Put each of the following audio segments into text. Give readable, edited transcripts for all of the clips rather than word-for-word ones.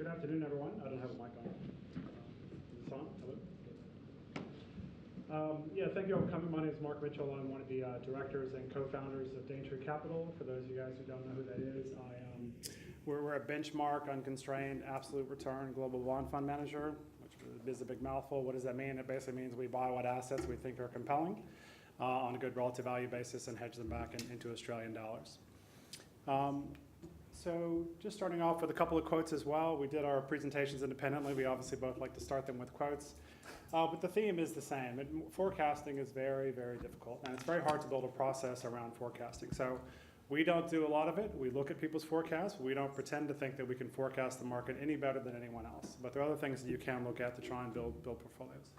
Good afternoon, everyone. I don't have a mic on. Is this on? Hello? Yeah, thank you all for coming. My name is Mark Mitchell. I'm one of the directors and co-founders of Daintree Capital. For those of you guys who don't know who that is, we're a benchmark, unconstrained, absolute return global bond fund manager, which is a big mouthful. What does that mean? It basically means we buy what assets we think are compelling on a good relative value basis and hedge them back into Australian dollars. So just starting off with a couple of quotes as well. We did our presentations independently. We obviously both like to start them with quotes. But the theme is the same. Forecasting is very, very difficult. And it's very hard to build a process around forecasting. So we don't do a lot of it. We look at people's forecasts. We don't pretend to think that we can forecast the market any better than anyone else. But there are other things that you can look at to try and build portfolios.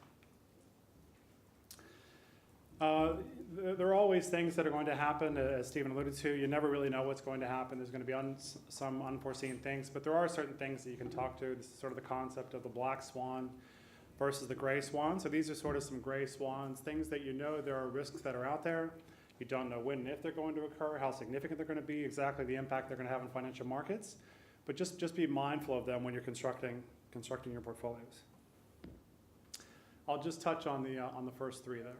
There are always things that are going to happen, as Stephen alluded to. You never really know what's going to happen. There's going to be some unforeseen things, but there are certain things that you can talk to. This is sort of the concept of the black swan versus the gray swan. So these are sort of some gray swans, things that you know there are risks that are out there. You don't know when and if they're going to occur, how significant they're going to be, exactly the impact they're going to have on financial markets. But just be mindful of them when you're constructing your portfolios. I'll just touch on the first three there.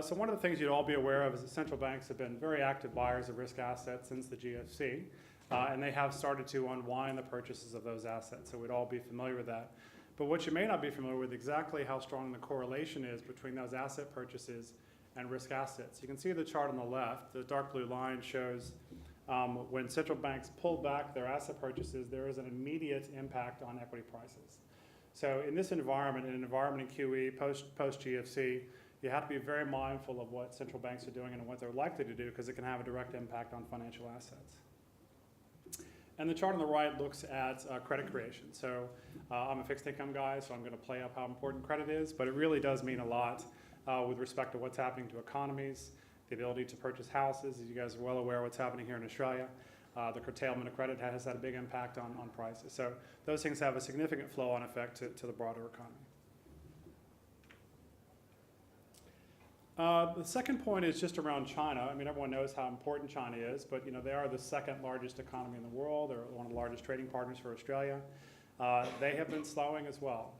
So one of the things you'd all be aware of is that central banks have been very active buyers of risk assets since the GFC, and they have started to unwind the purchases of those assets, so we'd all be familiar with that. But what you may not be familiar with exactly how strong the correlation is between those asset purchases and risk assets. You can see the chart on the left. The dark blue line shows when central banks pull back their asset purchases, there is an immediate impact on equity prices. So in this environment, in an environment in QE, post-GFC, you have to be very mindful of what central banks are doing and what they're likely to do because it can have a direct impact on financial assets. And the chart on the right looks at credit creation. So I'm a fixed income guy, so I'm going to play up how important credit is, but it really does mean a lot with respect to what's happening to economies, the ability to purchase houses. As you guys are well aware what's happening here in Australia. The curtailment of credit has had a big impact on prices. So those things have a significant flow-on effect to the broader economy. The second point is just around China. I mean, everyone knows how important China is, but they are the second largest economy in the world. They're one of the largest trading partners for Australia. They have been slowing as well.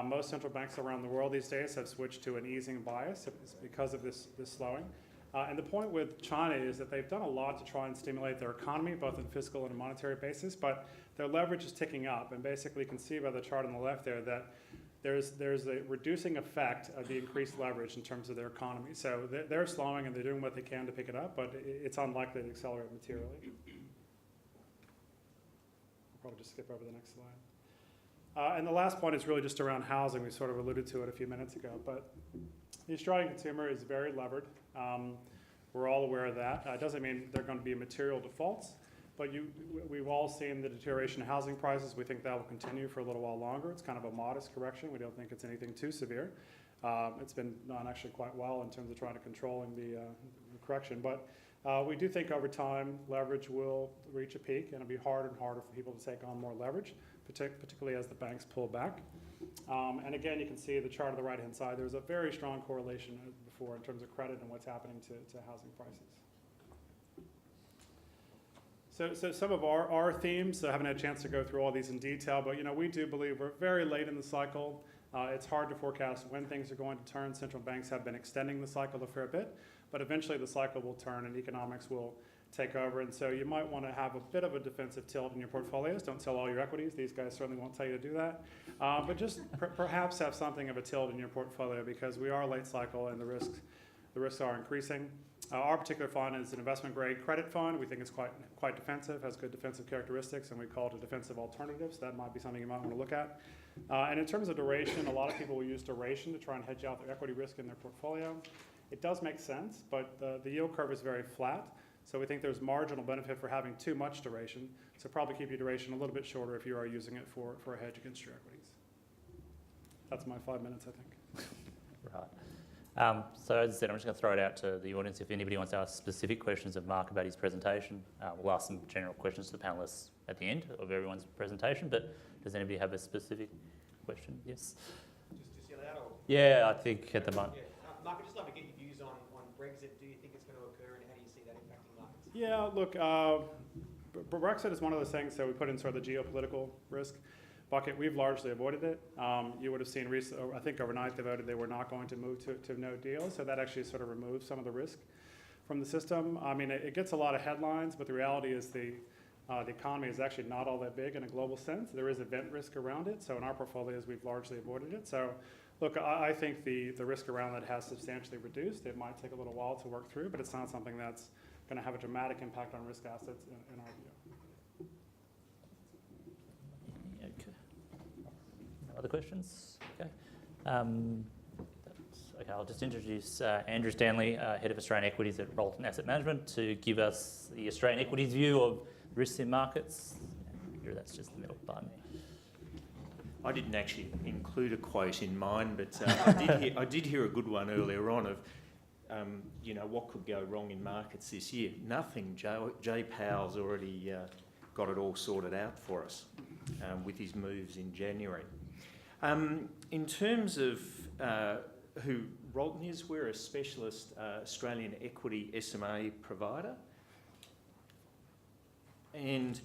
Most central banks around the world these days have switched to an easing bias because of this slowing. And the point with China is that they've done a lot to try and stimulate their economy, both in fiscal and a monetary basis, but their leverage is ticking up. And basically, you can see by the chart on the left there that there's a reducing effect of the increased leverage in terms of their economy. So they're slowing and they're doing what they can to pick it up, but it's unlikely to accelerate materially. I'll probably just skip over the next slide. And the last point is really just around housing. We sort of alluded to it a few minutes ago, but the Australian consumer is very levered. We're all aware of that. It doesn't mean they're going to be material defaults. But we've all seen the deterioration in housing prices. We think that will continue for a little while longer. It's kind of a modest correction. We don't think it's anything too severe. It's been done actually quite well in terms of trying to controlling the correction. But we do think over time leverage will reach a peak, and it'll be harder and harder for people to take on more leverage, particularly as the banks pull back. And again, you can see the chart on the right-hand side. There's a very strong correlation before in terms of credit and what's happening to housing prices. So some of our themes, I haven't had a chance to go through all these in detail, but we do believe we're very late in the cycle. It's hard to forecast when things are going to turn. Central banks have been extending the cycle a fair bit, but eventually the cycle will turn and economics will take over. And so you might want to have a bit of a defensive tilt in your portfolios. Don't sell all your equities. These guys certainly won't tell you to do that. But just perhaps have something of a tilt in your portfolio because we are late cycle and the risks are increasing. Our particular fund is an investment-grade credit fund. We think it's quite defensive, has good defensive characteristics, and we call it a defensive alternative, so that might be something you might want to look at. And in terms of duration, a lot of people will use duration to try and hedge out their equity risk in their portfolio. It does make sense, but the yield curve is very flat, so we think there's marginal benefit for having too much duration, so probably keep your duration a little bit shorter if you are using it for a hedge against your equities. That's my 5 minutes, I think. Right. So as I said, I'm just going to throw it out to the audience. If anybody wants to ask specific questions of Mark about his presentation, we'll ask some general questions to the panellists at the end of everyone's presentation. But does anybody have a specific question? Yes? Just yell out? Or? Yeah, I think at the moment. Yeah. Mark, I'd just love to get your views on Brexit. Do you think it's going to occur and how do you see that impacting markets? Yeah, look, Brexit is one of those things that we put in sort of the geopolitical risk bucket. We've largely avoided it. You would have seen I think overnight they voted they were not going to move to no deal, so that actually sort of removes some of the risk from the system. I mean, it gets a lot of headlines, but the reality is the economy is actually not all that big in a global sense. There is event risk around it, so in our portfolios we've largely avoided it. So look, I think the risk around that has substantially reduced. It might take a little while to work through, but it's not something that's going to have a dramatic impact on risk assets in our view. Okay. No other questions? Okay. Okay, I'll just introduce Andrew Stanley, Head of Australian Equities at Rolton Asset Management, to give us the Australian equities view of risks in markets. Andrew, that's just the middle by me. I didn't actually include a quote in mine, but I did hear a good one earlier on of, what could go wrong in markets this year? Nothing. Jay Powell's already got it all sorted out for us with his moves in January. In terms of who Rolton is, we're a specialist Australian equity SMA provider. And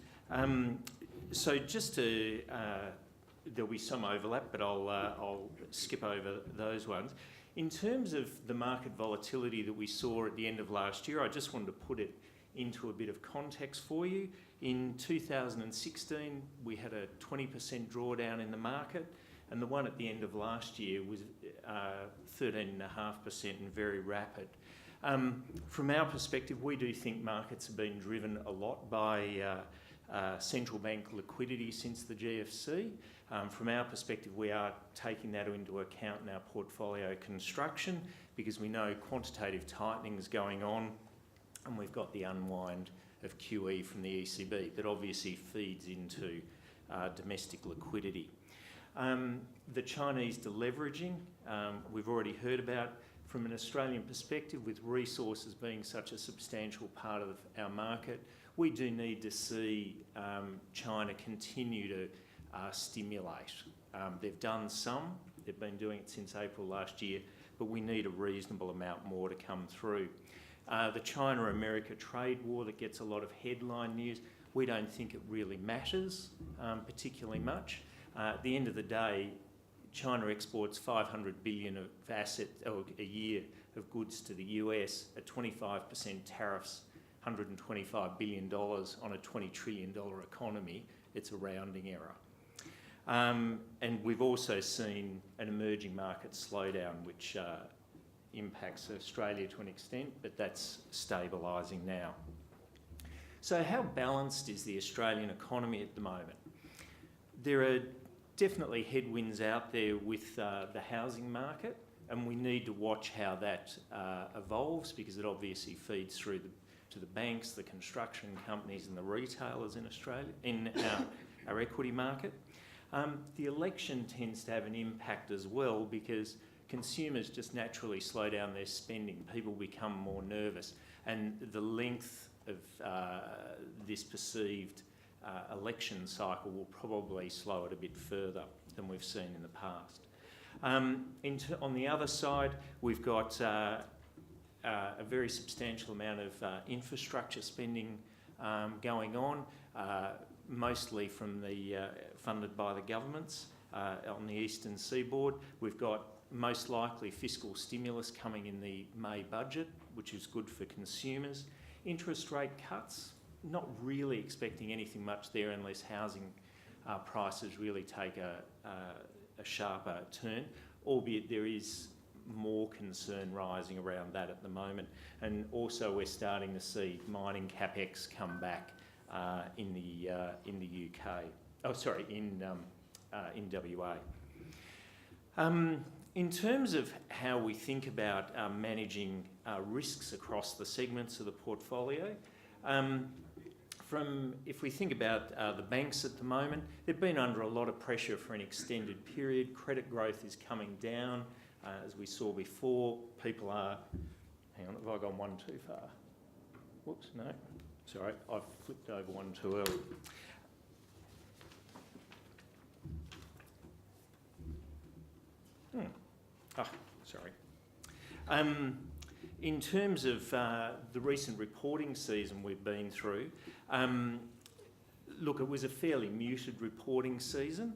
so just to, there'll be some overlap, but I'll skip over those ones. In terms of the market volatility that we saw at the end of last year, I just wanted to put it into a bit of context for you. In 2016, we had a 20% drawdown in the market, and the one at the end of last year was 13.5% and very rapid. From our perspective, we do think markets have been driven a lot by central bank liquidity since the GFC. From our perspective, we are taking that into account in our portfolio construction because we know quantitative tightening is going on, and we've got the unwind of QE from the ECB that obviously feeds into domestic liquidity. The Chinese deleveraging, we've already heard about. From an Australian perspective, with resources being such a substantial part of our market, we do need to see China continue to stimulate. They've done some, they've been doing it since April last year, but we need a reasonable amount more to come through. The China-America trade war that gets a lot of headline news, we don't think it really matters particularly much. At the end of the day, China exports 500 billion of assets a year of goods to the US at 25% tariffs, $125 billion on a $20 trillion economy. It's a rounding error. And we've also seen an emerging market slowdown, which impacts Australia to an extent, but that's stabilising now. So how balanced is the Australian economy at the moment? There are definitely headwinds out there with the housing market, and we need to watch how that evolves because it obviously feeds through to the banks, the construction companies and the retailers in Australia, in our equity market. The election tends to have an impact as well because consumers just naturally slow down their spending. People become more nervous, and the length of this perceived election cycle will probably slow it a bit further than we've seen in the past. On the other side, we've got a very substantial amount of infrastructure spending going on, mostly from funded by the governments on the eastern seaboard. We've got most likely fiscal stimulus coming in the May budget, which is good for consumers. Interest rate cuts, not really expecting anything much there unless housing prices really take a sharper turn, albeit there is more concern rising around that at the moment. And also we're starting to see mining capex come back in the UK. Oh, sorry, in WA. In terms of how we think about managing risks across the segments of the portfolio, if we think about the banks at the moment, they've been under a lot of pressure for an extended period. Credit growth is coming down, as we saw before. People are, hang on, have I gone one too far? Whoops, no, sorry, I've flipped over one too early. Sorry. In terms of the recent reporting season we've been through, look, it was a fairly muted reporting season.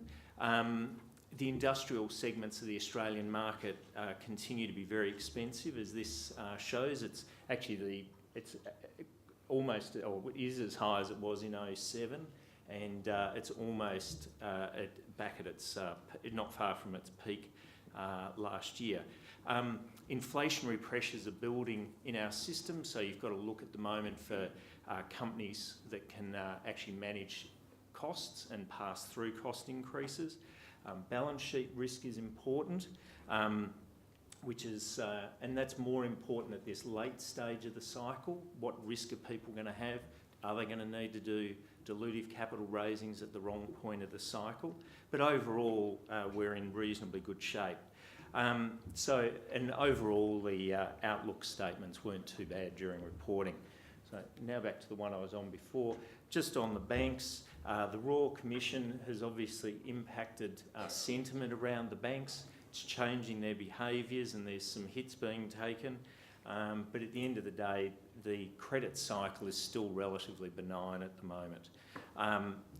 The industrial segments of the Australian market continue to be very expensive, as this shows. It's actually almost, or is as high as it was in 2007, and it's almost back at its, not far from its peak last year. Inflationary pressures are building in our system, so you've got to look at the moment for companies that can actually manage costs and pass through cost increases. Balance sheet risk is important, which is, and that's more important at this late stage of the cycle. What risk are people going to have? Are they going to need to do dilutive capital raisings at the wrong point of the cycle? But overall, we're in reasonably good shape. And overall, the outlook statements weren't too bad during reporting. So now back to the one I was on before. Just on the banks, the Royal Commission has obviously impacted sentiment around the banks. It's changing their behaviours, and there's some hits being taken. But at the end of the day, the credit cycle is still relatively benign at the moment.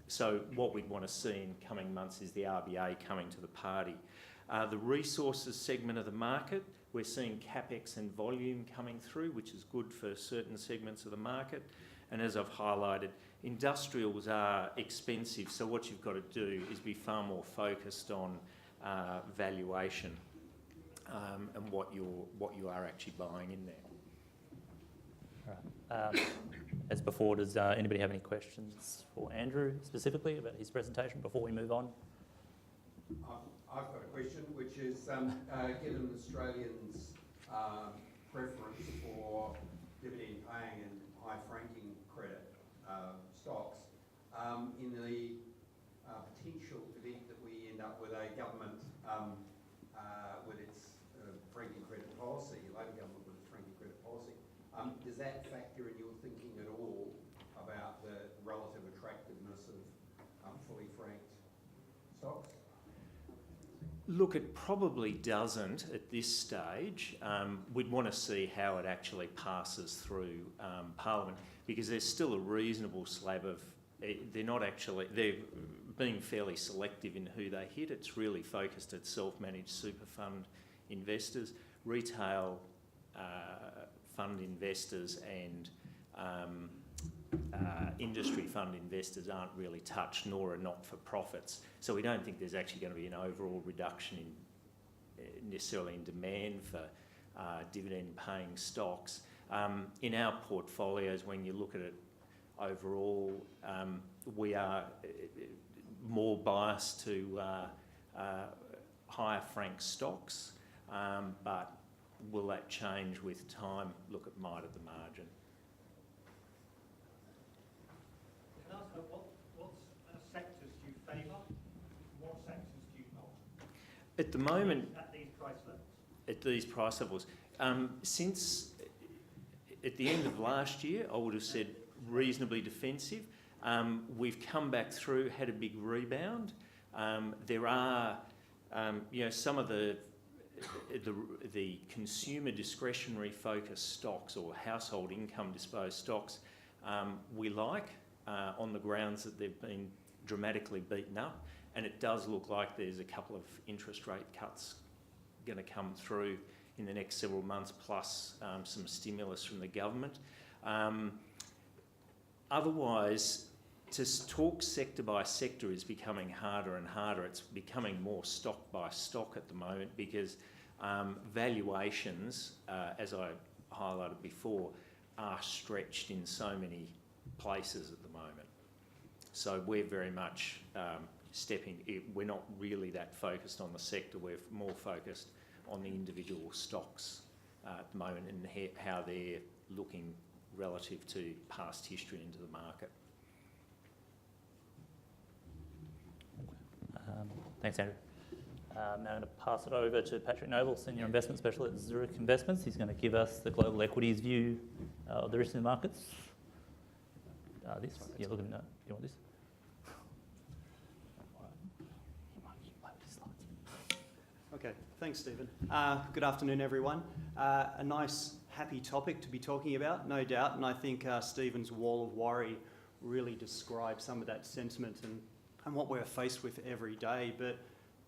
So what we'd want to see in coming months is the RBA coming to the party. The resources segment of the market, we're seeing CapEx and volume coming through, which is good for certain segments of the market. And as I've highlighted, industrials are expensive, so what you've got to do is be far more focused on valuation and what you are actually buying in there. All right. As before, does anybody have any questions for Andrew specifically about his presentation before we move on? I've got a question, which is, given Australians' preference for dividend paying and high franking credit stocks, in the potential event that we end up with a government with its franking credit policy, Labor government with its franking credit policy, does that factor in your thinking at all about the relative attractiveness of fully franked stocks? Look, it probably doesn't at this stage. We'd want to see how it actually passes through Parliament, because there's still a reasonable slab of, they're being fairly selective in who they hit. It's really focused at self-managed super fund investors, retail fund investors and industry fund investors aren't really touched, nor are not-for-profits. So we don't think there's actually going to be an overall reduction in necessarily in demand for dividend-paying stocks. In our portfolios, when you look at it overall, we are more biased to higher frank stocks, but will that change with time? Look, it might at the margin. Can I ask what sectors do you favour? What sectors do you not? At the moment, At these price levels? at these price levels, since at the end of last year, I would have said reasonably defensive. We've come back through, had a big rebound. There are, some of the consumer discretionary focused stocks or household income disposed stocks we like on the grounds that they've been dramatically beaten up, and it does look like there's a couple of interest rate cuts going to come through in the next several months, plus some stimulus from the government. Otherwise, to talk sector by sector is becoming harder and harder. It's becoming more stock by stock at the moment, because valuations, as I highlighted before, are stretched in so many places at the moment. So we're very much we're not really that focused on the sector, we're more focused on the individual stocks at the moment and how they're looking relative to past history into the market. Thanks, Andrew. Now I'm going to pass it over to Patrick Noble, Senior Investment Specialist at Zurich Investments. He's going to give us the global equities view of the risk in the markets. This? Yeah, look at it. No. You want this? Okay, thanks, Stephen. Good afternoon, everyone. A nice, happy topic to be talking about, no doubt, and I think Stephen's wall of worry really describe some of that sentiment and what we're faced with every day. But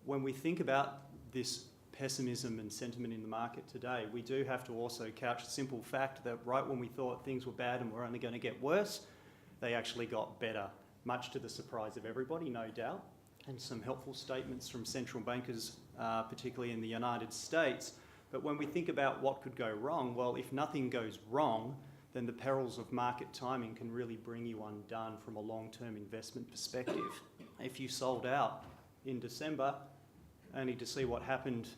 when we think about this pessimism and sentiment in the market today, we do have to also couch the simple fact that right when we thought things were bad and were only going to get worse, they actually got better, much to the surprise of everybody, no doubt, and some helpful statements from central bankers, particularly in the United States. But when we think about what could go wrong, well, if nothing goes wrong, then the perils of market timing can really bring you undone from a long-term investment perspective. If you sold out in December, only to see what happened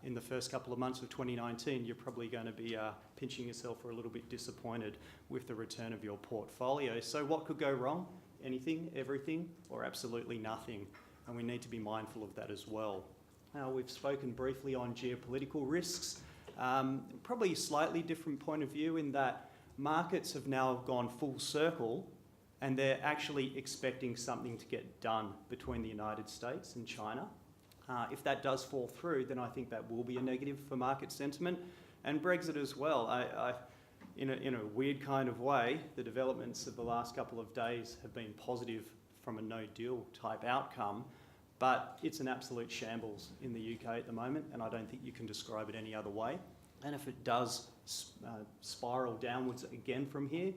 in the first couple of months of 2019, you're probably going to be pinching yourself or a little bit disappointed with the return of your portfolio. So what could go wrong? Anything, everything, or absolutely nothing? And we need to be mindful of that as well. We've spoken briefly on geopolitical risks. Probably a slightly different point of view in that markets have now gone full circle and they're actually expecting something to get done between the United States and China. If that does fall through, then I think that will be a negative for market sentiment. And Brexit as well. In a weird kind of way, the developments of the last couple of days have been positive from a no-deal type outcome, but it's an absolute shambles in the UK at the moment, and I don't think you can describe it any other way. And if it does spiral downwards again from here,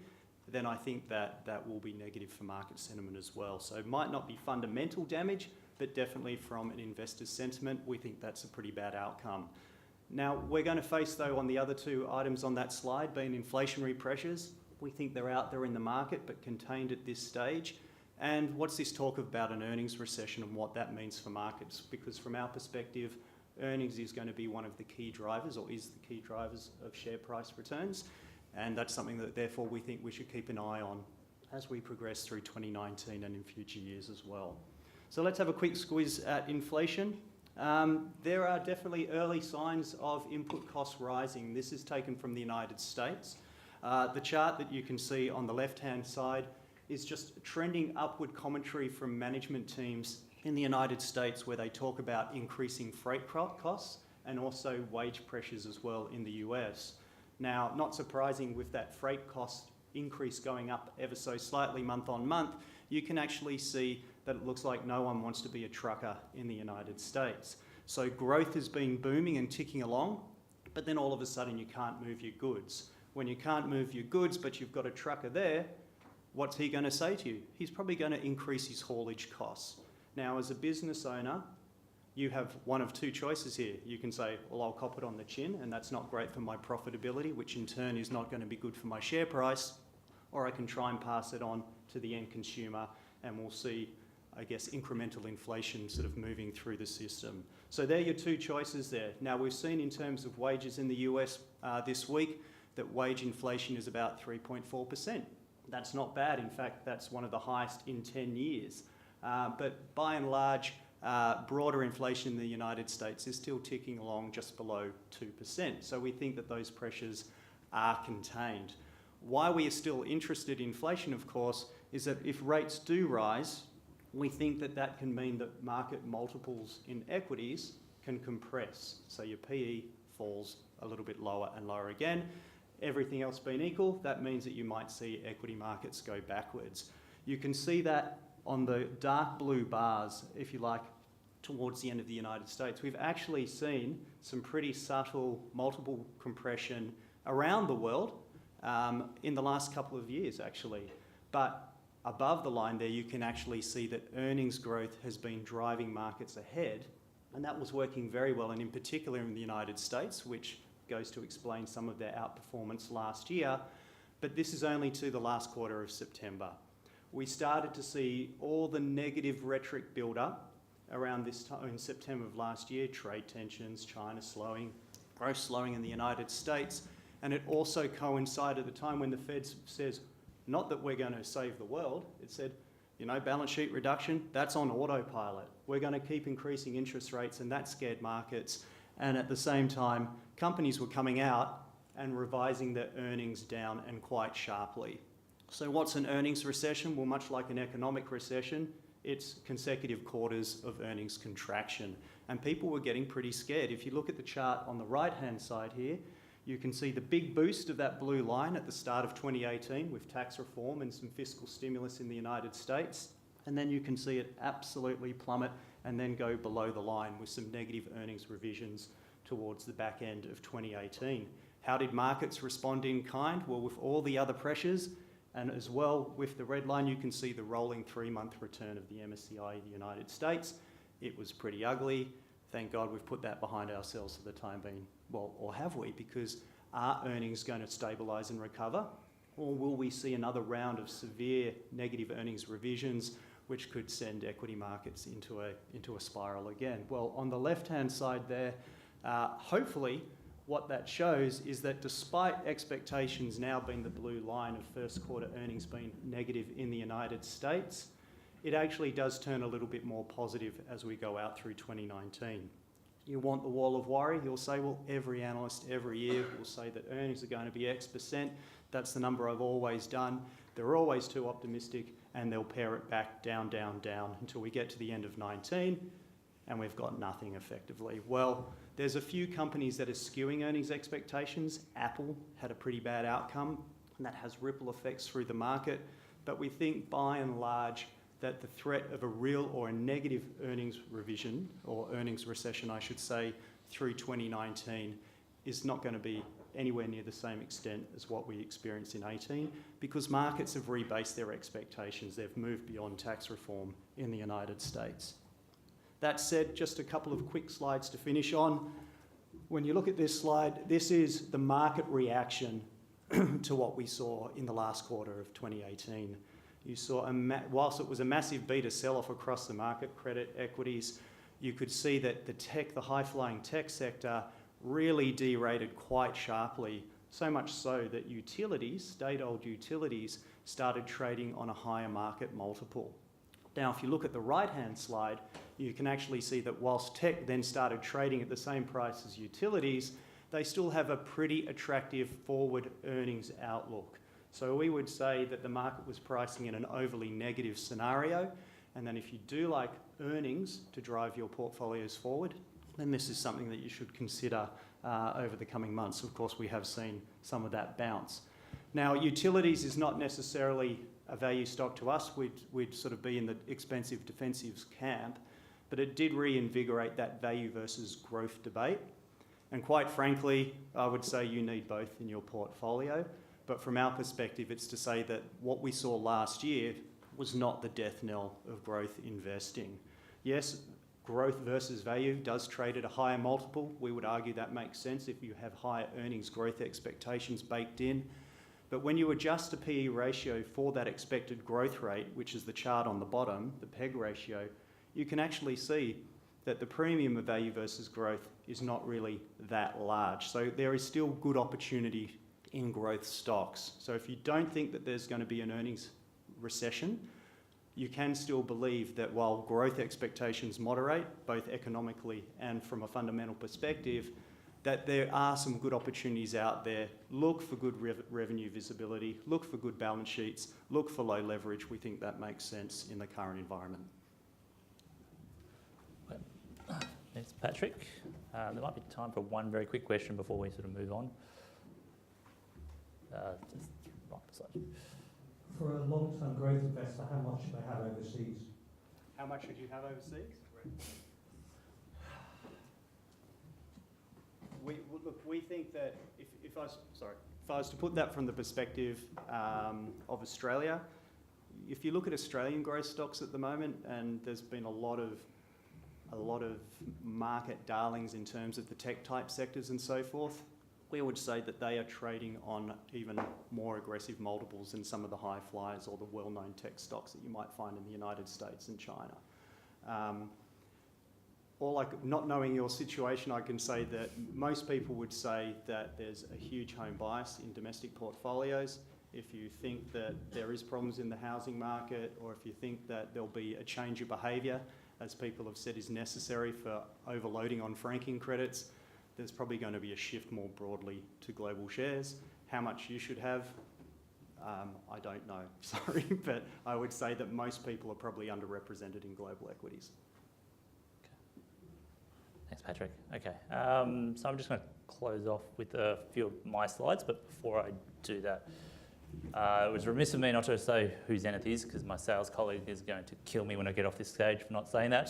then I think that will be negative for market sentiment as well. So it might not be fundamental damage, but definitely from an investor's sentiment, we think that's a pretty bad outcome. Now, we're going to face, though, on the other two items on that slide, being inflationary pressures. We think they're out there in the market, but contained at this stage. And what's this talk about an earnings recession and what that means for markets? Because from our perspective, earnings is going to be one of the key drivers, or is the key drivers of share price returns. And that's something that, therefore, we think we should keep an eye on as we progress through 2019 and in future years as well. So let's have a quick squeeze at inflation. There are definitely early signs of input costs rising. This is taken from the United States. The chart that you can see on the left-hand side is just trending upward commentary from management teams in the United States where they talk about increasing freight costs and also wage pressures as well in the US. Now, not surprising with that freight cost increase going up ever so slightly month on month, you can actually see that it looks like no one wants to be a trucker in the United States. So growth has been booming and ticking along, but then all of a sudden you can't move your goods. When you can't move your goods, but you've got a trucker there, what's he going to say to you? He's probably going to increase his haulage costs. Now, as a business owner, you have one of two choices here. You can say, well, I'll cop it on the chin, and that's not great for my profitability, which in turn is not going to be good for my share price, or I can try and pass it on to the end consumer, and we'll see, I guess, incremental inflation sort of moving through the system. So they're your two choices there. Now, we've seen in terms of wages in the US this week that wage inflation is about 3.4%. That's not bad. In fact, that's one of the highest in 10 years. But by and large, broader inflation in the United States is still ticking along just below 2%. So we think that those pressures are contained. Why we are still interested in inflation, of course, is that if rates do rise, we think that that can mean that market multiples in equities can compress. So your PE falls a little bit lower and lower again. Everything else being equal, that means that you might see equity markets go backwards. You can see that on the dark blue bars, if you like, towards the end of the United States. We've actually seen some pretty subtle multiple compression around the world in the last couple of years, actually. But above the line there, you can actually see that earnings growth has been driving markets ahead, and that was working very well, and in particular in the United States, which goes to explain some of their outperformance last year. But this is only to the last quarter of September. We started to see all the negative rhetoric build up around this time in September of last year, trade tensions, China slowing, growth slowing in the United States, and it also coincided at the time when the Fed says, not that we're going to save the world, it said, you know, balance sheet reduction, that's on autopilot. We're going to keep increasing interest rates, and that scared markets. And at the same time, companies were coming out and revising their earnings down, and quite sharply. So what's an earnings recession? Well, much like an economic recession, it's consecutive quarters of earnings contraction. And people were getting pretty scared. If you look at the chart on the right-hand side here, You can see the big boost of that blue line at the start of 2018 with tax reform and some fiscal stimulus in the United States. And then you can see it absolutely plummet and then go below the line with some negative earnings revisions towards the back end of 2018. How did markets respond in kind? Well, with all the other pressures, and as well with the red line, you can see the rolling 3-month return of the MSCI in the United States. It was pretty ugly. Thank God we've put that behind ourselves for the time being. Well, or have we? Because are earnings going to stabilise and recover? Or will we see another round of severe negative earnings revisions which could send equity markets into a spiral again? Well, on the left-hand side there, hopefully what that shows is that despite expectations now being the blue line of first quarter earnings being negative in the United States, it actually does turn a little bit more positive as we go out through 2019. You want the wall of worry, you'll say, well, every analyst every year will say that earnings are going to be X%. That's the number I've always done. They're always too optimistic and they'll pare it back down, down, down until we get to the end of 19 and we've got nothing effectively. Well, there's a few companies that are skewing earnings expectations. Apple had a pretty bad outcome and that has ripple effects through the market. But we think by and large that the threat of a real or a negative earnings revision, or earnings recession I should say, through 2019 is not going to be anywhere near the same extent as what we experienced in 18 because markets have rebased their expectations. They've moved beyond tax reform in the United States. That said, just a couple of quick slides to finish on. When you look at this slide, this is the market reaction to what we saw in the last quarter of 2018. You saw, whilst it was a massive beta sell-off across the market, credit, equities, you could see that the high-flying tech sector really derated quite sharply, so much so that utilities, state-owned utilities, started trading on a higher market multiple. Now, if you look at the right-hand slide, you can actually see that whilst tech then started trading at the same price as utilities, they still have a pretty attractive forward earnings outlook. So we would say that the market was pricing in an overly negative scenario, and then if you do like earnings to drive your portfolios forward, then this is something that you should consider over the coming months. Of course, we have seen some of that bounce. Now, utilities is not necessarily a value stock to us. We'd sort of be in the expensive defensives camp, but it did reinvigorate that value versus growth debate. And quite frankly, I would say you need both in your portfolio. But from our perspective, it's to say that what we saw last year was not the death knell of growth investing. Yes, growth versus value does trade at a higher multiple. We would argue that makes sense if you have higher earnings growth expectations baked in. But when you adjust the PE ratio for that expected growth rate, which is the chart on the bottom, the PEG ratio, you can actually see that the premium of value versus growth is not really that large. So there is still good opportunity in growth stocks. So if you don't think that there's going to be an earnings recession, you can still believe that while growth expectations moderate, both economically and from a fundamental perspective, that there are some good opportunities out there. Look for good revenue visibility, look for good balance sheets, look for low leverage. We think that makes sense in the current environment. Thanks, Patrick. There might be time for one very quick question before we sort of move on. Just right beside you. For a long-term growth investor, how much should they have overseas? How much should you have overseas? We think that if I was to put that from the perspective of Australia, if you look at Australian growth stocks at the moment, and there's been a lot of market darlings in terms of the tech type sectors and so forth, we would say that they are trading on even more aggressive multiples than some of the high flyers or the well-known tech stocks that you might find in the United States and China. Not knowing your situation, I can say that most people would say that there's a huge home bias in domestic portfolios. If you think that there is problems in the housing market, or if you think that there'll be a change of behaviour, as people have said is necessary for overloading on franking credits, there's probably going to be a shift more broadly to global shares. How much you should have, I don't know, sorry, but I would say that most people are probably underrepresented in global equities. Thanks, Patrick. Okay. So I'm just going to close off with a few of my slides, but before I do that, it was remiss of me not to say who Zenith is, because my sales colleague is going to kill me when I get off this stage for not saying that.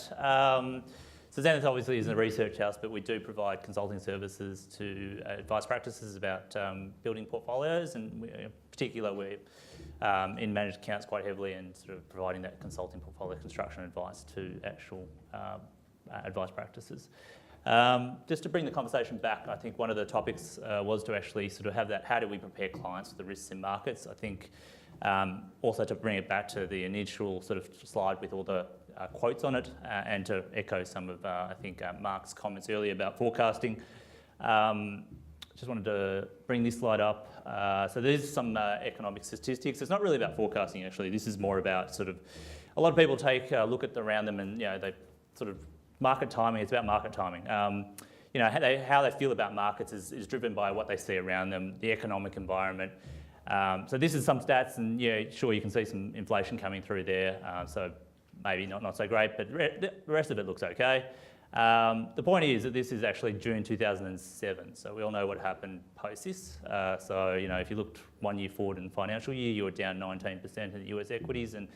So Zenith obviously is a research house, but we do provide consulting services to advice practices about building portfolios, and in particular we're in managed accounts quite heavily and sort of providing that consulting portfolio construction advice to actual advice practices. Just to bring the conversation back, I think one of the topics was to actually sort of have that, how do we prepare clients for the risks in markets? I think also to bring it back to the initial sort of slide with all the quotes on it, and to echo some of, I think, Mark's comments earlier about forecasting. Just wanted to bring this slide up. So there's some economic statistics. It's not really about forecasting, actually. This is more about sort of, a lot of people take a look at around them and, they sort of, market timing, it's about market timing. How they feel about markets is driven by what they see around them, the economic environment. So this is some stats, and sure, you can see some inflation coming through there. So maybe not so great, but the rest of it looks okay. The point is that this is actually June 2007, so we all know what happened post this. So if you looked 1 year forward in the financial year, you were down 19% in the US equities, and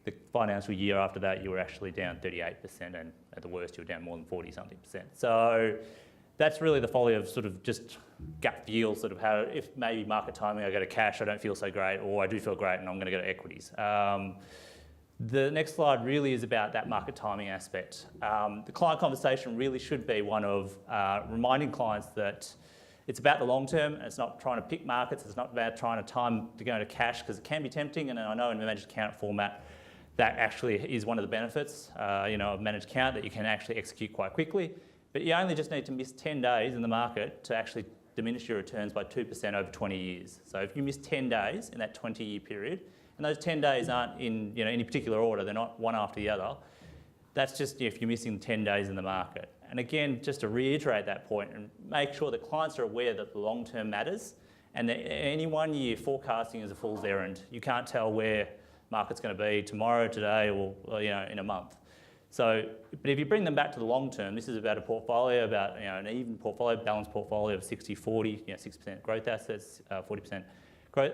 the financial year after that, you were actually down 38%, and at the worst, you were down more than 40-something%. So that's really the folly of sort of just gut feel, sort of how, if maybe market timing, I go to cash, I don't feel so great, or I do feel great and I'm going to go to equities. The next slide really is about that market timing aspect. The client conversation really should be one of reminding clients that it's about the long term, and it's not trying to pick markets, it's not about trying to time to go into cash, because it can be tempting, and I know in the managed account format, that actually is one of the benefits, of managed account, that you can actually execute quite quickly. But you only just need to miss 10 days in the market to actually diminish your returns by 2% over 20 years. So if you miss 10 days in that 20-year period, and those 10 days aren't in any particular order, they're not one after the other, that's just if you're missing 10 days in the market. And again, just to reiterate that point and make sure that clients are aware that the long term matters, and that any 1 year forecasting is a fool's errand. You can't tell where market's going to be tomorrow, today, or in a month. So, but if you bring them back to the long term, this is about a portfolio, about an even portfolio, balanced portfolio of 60-40, 60% growth assets, 40% growth,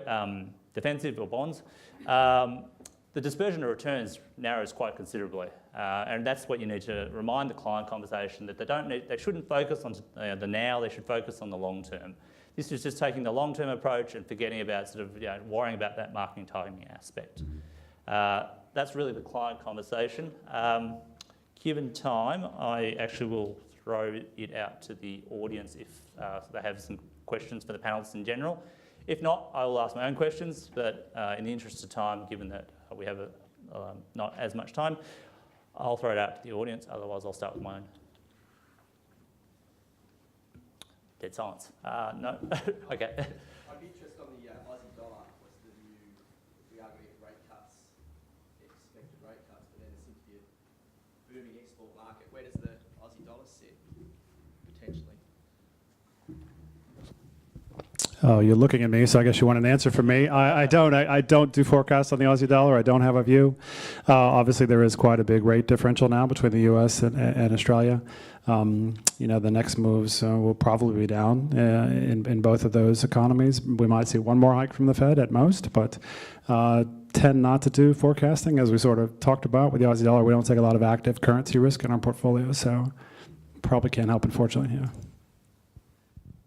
defensive or bonds. The dispersion of returns narrows quite considerably, and that's what you need to remind the client conversation, that they shouldn't focus on the now, they should focus on the long term. This is just taking the long-term approach and forgetting about worrying about that marketing timing aspect. That's really the client conversation. Given time, I actually will throw it out to the audience if they have some questions for the panellists in general. If not, I will ask my own questions, but in the interest of time, given that we have not as much time, I'll throw it out to the audience, otherwise I'll start with my own. Dead silence. No? Okay. I'd be interested on the Aussie dollar. What's the argument of rate cuts, expected rate cuts, but then there seems to be a booming export market. Where does the Aussie dollar sit, potentially? Oh, you're looking at me, so I guess you want an answer from me. I don't do forecasts on the Aussie dollar. I don't have a view. Obviously, there is quite a big rate differential now between the US and Australia. The next moves will probably be down in both of those economies. We might see one more hike from the Fed at most, but tend not to do forecasting, as we sort of talked about with the Aussie dollar. We don't take a lot of active currency risk in our portfolio, so probably can't help, unfortunately. Yeah.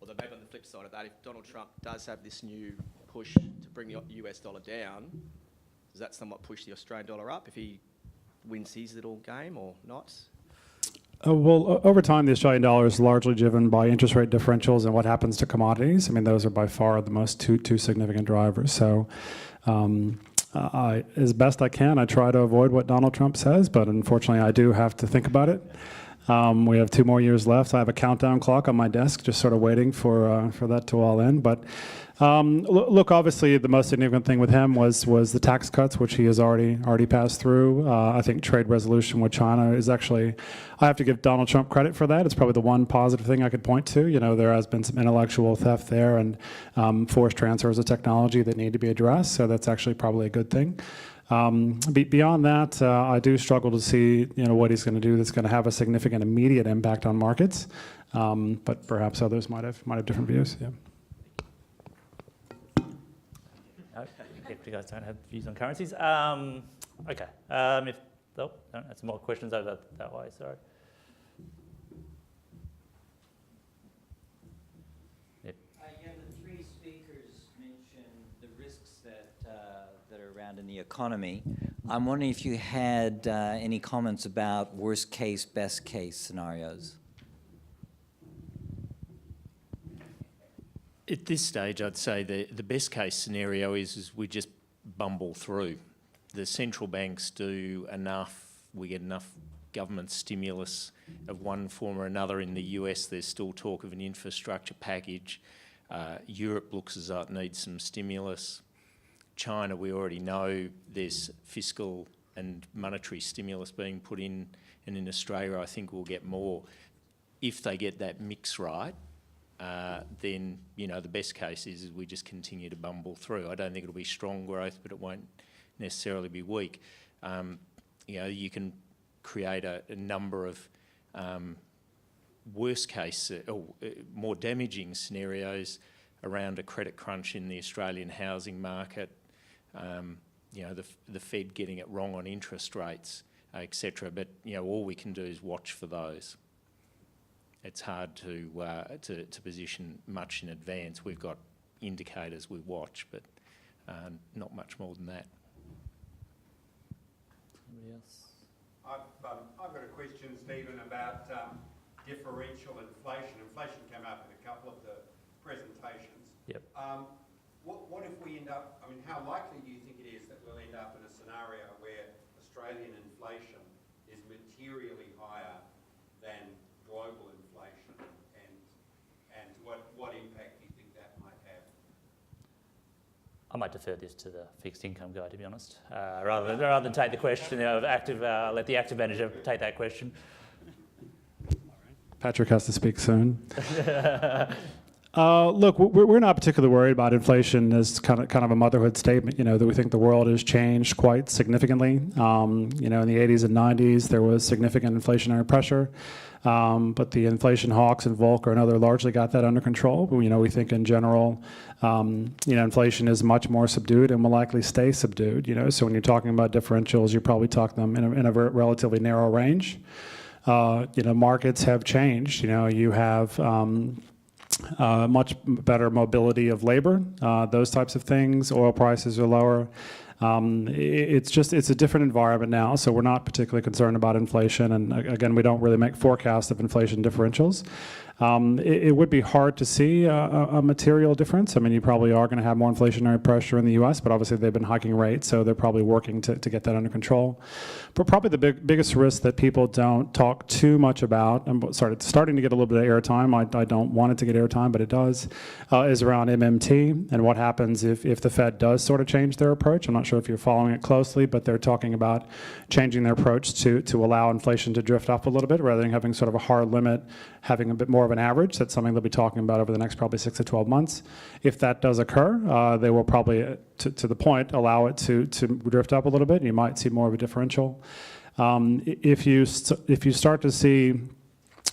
Although maybe on the flip side of that, if Donald Trump does have this new push to bring the US dollar down, does that somewhat push the Australian dollar up if he wins his little game or not? Well, over time, the Australian dollar is largely driven by interest rate differentials and what happens to commodities. I mean, those are by far the most two significant drivers. So as best I can, I try to avoid what Donald Trump says, but unfortunately, I do have to think about it. We have 2 more years left. I have a countdown clock on my desk, just sort of waiting for that to all end. But look, obviously, the most significant thing with him was the tax cuts, which he has already passed through. I think trade resolution with China is actually, I have to give Donald Trump credit for that. It's probably the one positive thing I could point to. There has been some intellectual theft there and forced transfers of technology that need to be addressed. So that's actually probably a good thing. Beyond that, I do struggle to see, what he's going to do that's going to have a significant immediate impact on markets. But perhaps others might have different views. Yeah. No, if you guys don't have views on currencies, okay. If no, that's more questions over that way. Sorry. Yeah, the three speakers mentioned the risks that are around in the economy. I'm wondering if you had any comments about worst case, best case scenarios. At this stage, I'd say the best case scenario is we just bumble through. The central banks do enough, we get enough government stimulus of one form or another. In the US, there's still talk of an infrastructure package. Europe looks as though it needs some stimulus. China, we already know there's fiscal and monetary stimulus being put in, and in Australia I think we'll get more. If they get that mix right, then, the best case is we just continue to bumble through. I don't think it'll be strong growth, but it won't necessarily be weak. You can create a number of worst case or more damaging scenarios around a credit crunch in the Australian housing market, the Fed getting it wrong on interest rates, etc. But all we can do is watch for those. It's hard to position much in advance. We've got indicators we watch, but not much more than that. Somebody else? I've got a question, Stephen, about differential inflation. Inflation came up in a couple of the presentations. Yep. What if we end up, how likely do you think it is that we'll end up in a scenario where Australian inflation is materially higher than global inflation, and what impact do you think that might have? I might defer this to the fixed income guy, to be honest, rather than take the question of active. Let the active manager take that question. Patrick has to speak soon. Look, we're not particularly worried about inflation as kind of a motherhood statement, that we think the world has changed quite significantly. In the 80s and 90s, there was significant inflationary pressure, but the inflation hawks and Volcker and other largely got that under control. We think in general, inflation is much more subdued and will likely stay subdued. So when you're talking about differentials, you're probably talking them in a relatively narrow range. Markets have changed. You have much better mobility of labor, those types of things. Oil prices are lower. It's a different environment now, so we're not particularly concerned about inflation. And again, we don't really make forecasts of inflation differentials. It would be hard to see a material difference. You probably are going to have more inflationary pressure in the U.S., but obviously they've been hiking rates, so they're probably working to get that under control. But probably the biggest risk that people don't talk too much about, and starting to get a little bit of airtime, I don't want it to get airtime, but it does, is around MMT and what happens if the Fed does sort of change their approach. I'm not sure if you're following it closely, but they're talking about changing their approach to allow inflation to drift up a little bit rather than having sort of a hard limit, having a bit more of an average. That's something they'll be talking about over the next probably 6 to 12 months. If that does occur, they will probably, to the point, allow it to drift up a little bit, and you might see more of a differential. If you start to see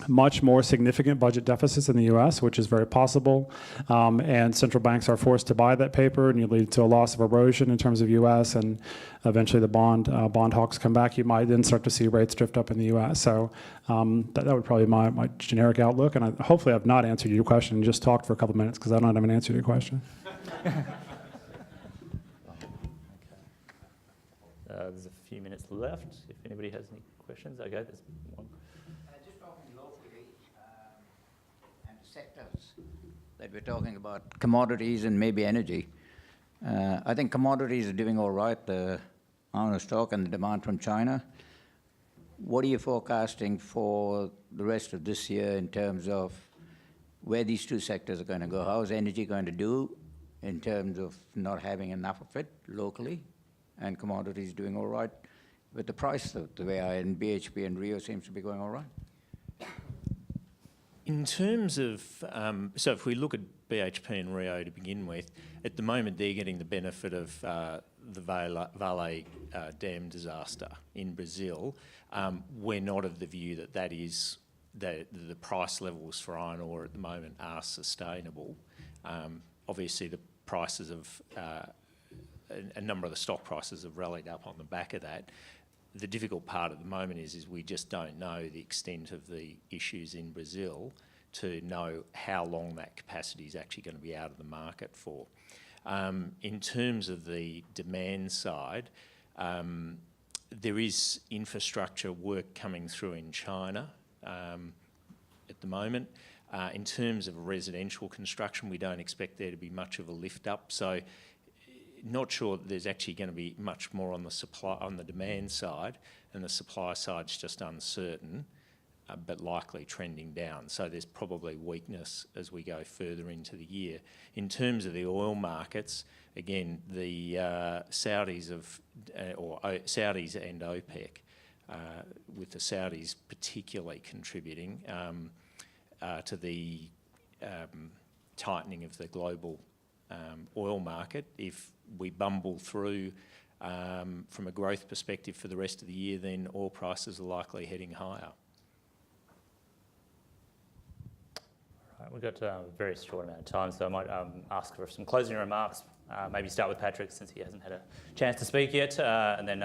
much more significant budget deficits in the U.S., which is very possible, and central banks are forced to buy that paper, and you lead to a loss of erosion in terms of U.S., and eventually the bond hawks come back, you might then start to see rates drift up in the U.S. So that would probably be my generic outlook, and hopefully I've not answered your question and just talked for a couple of minutes because I don't have an answer to your question. There's a few minutes left. If anybody has any questions, okay, there's one. Just talking locally and the sectors that we're talking about, commodities and maybe energy. I think commodities are doing all right, the iron ore stock and the demand from China. What are you forecasting for the rest of this year in terms of where these two sectors are going to go? How is energy going to do in terms of not having enough of it locally, and commodities doing all right with the price of the way and BHP and Rio seems to be going all right? In terms of, so if we look at BHP and Rio to begin with, at the moment they're getting the benefit of the Vale dam disaster in Brazil, we're not of the view that that is the price levels for iron ore at the moment are sustainable. Obviously, the prices of a number of the stock prices have rallied up on the back of that. The difficult part at the moment is we just don't know the extent of the issues in Brazil to know how long that capacity is actually going to be out of the market for. In terms of the demand side, there is infrastructure work coming through in China at the moment. In terms of residential construction, we don't expect there to be much of a lift up. So not sure that there's actually going to be much more on the demand side, and the supply side's just uncertain, but likely trending down. So there's probably weakness as we go further into the year. In terms of the oil markets, again, the Saudis and OPEC, with the Saudis particularly contributing to the tightening of the global oil market. If we bumble through from a growth perspective for the rest of the year, then oil prices are likely heading higher. Right, we've got a very short amount of time, so I might ask for some closing remarks. Maybe start with Patrick, since he hasn't had a chance to speak yet, and then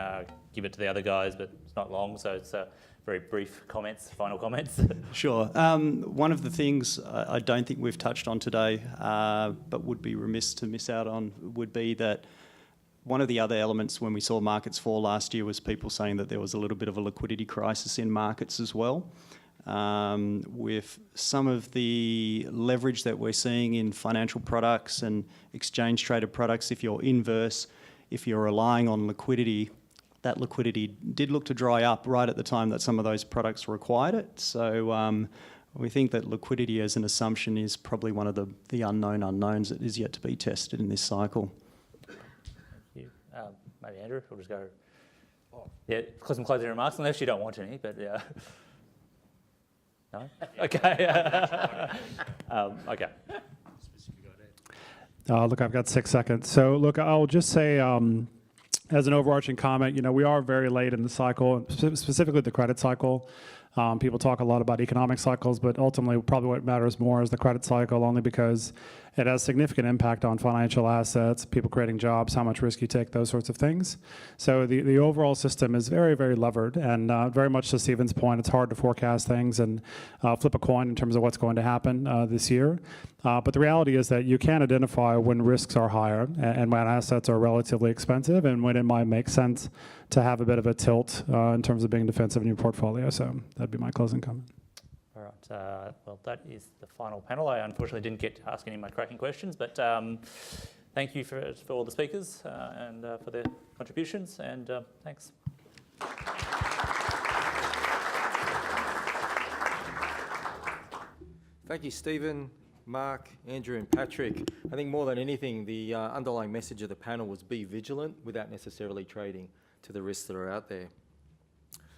give it to the other guys, but it's not long, so it's very brief comments, final comments. Sure. One of the things I don't think we've touched on today, but would be remiss to miss out on, would be that one of the other elements when we saw markets fall last year was people saying that there was a little bit of a liquidity crisis in markets as well. With some of the leverage that we're seeing in financial products and exchange traded products, if you're inverse, if you're relying on liquidity, that liquidity did look to dry up right at the time that some of those products required it. So we think that liquidity as an assumption is probably one of the unknown unknowns that is yet to be tested in this cycle. Thank you. Maybe Andrew, we'll just go. Yeah, some closing remarks, unless you don't want any, but yeah. No? Okay. Okay. Look, I've got 6 seconds. So look, I'll just say, as an overarching comment, we are very late in the cycle, specifically the credit cycle. People talk a lot about economic cycles, but ultimately probably what matters more is the credit cycle, only because it has significant impact on financial assets, people creating jobs, how much risk you take, those sorts of things. So the overall system is very, very levered, and very much to Stephen's point, it's hard to forecast things and flip a coin in terms of what's going to happen this year. But the reality is that you can identify when risks are higher and when assets are relatively expensive and when it might make sense to have a bit of a tilt in terms of being defensive in your portfolio. So that'd be my closing comment. All right. Well, that is the final panel. I unfortunately didn't get to ask any of my cracking questions, but thank you for all the speakers and for their contributions, and thanks. Thank you, Stephen, Mark, Andrew and Patrick. I think more than anything, the underlying message of the panel was be vigilant without necessarily trading to the risks that are out there.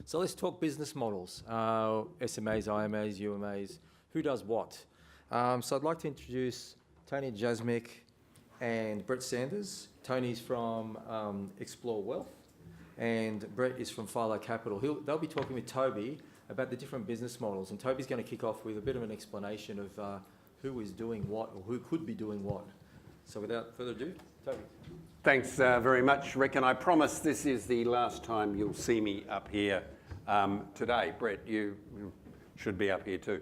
So let's talk business models, SMAs, IMAs, UMAs, who does what? So I'd like to introduce Tony Jasmik and Brett Sanders. Tony's from Explore Wealth and Brett is from Philo Capital. They'll be talking with Toby about the different business models, and Toby's going to kick off with a bit of an explanation of who is doing what or who could be doing what. So without further ado, Toby. Thanks very much, Rick, and I promise this is the last time you'll see me up here today. Brett, you should be up here too.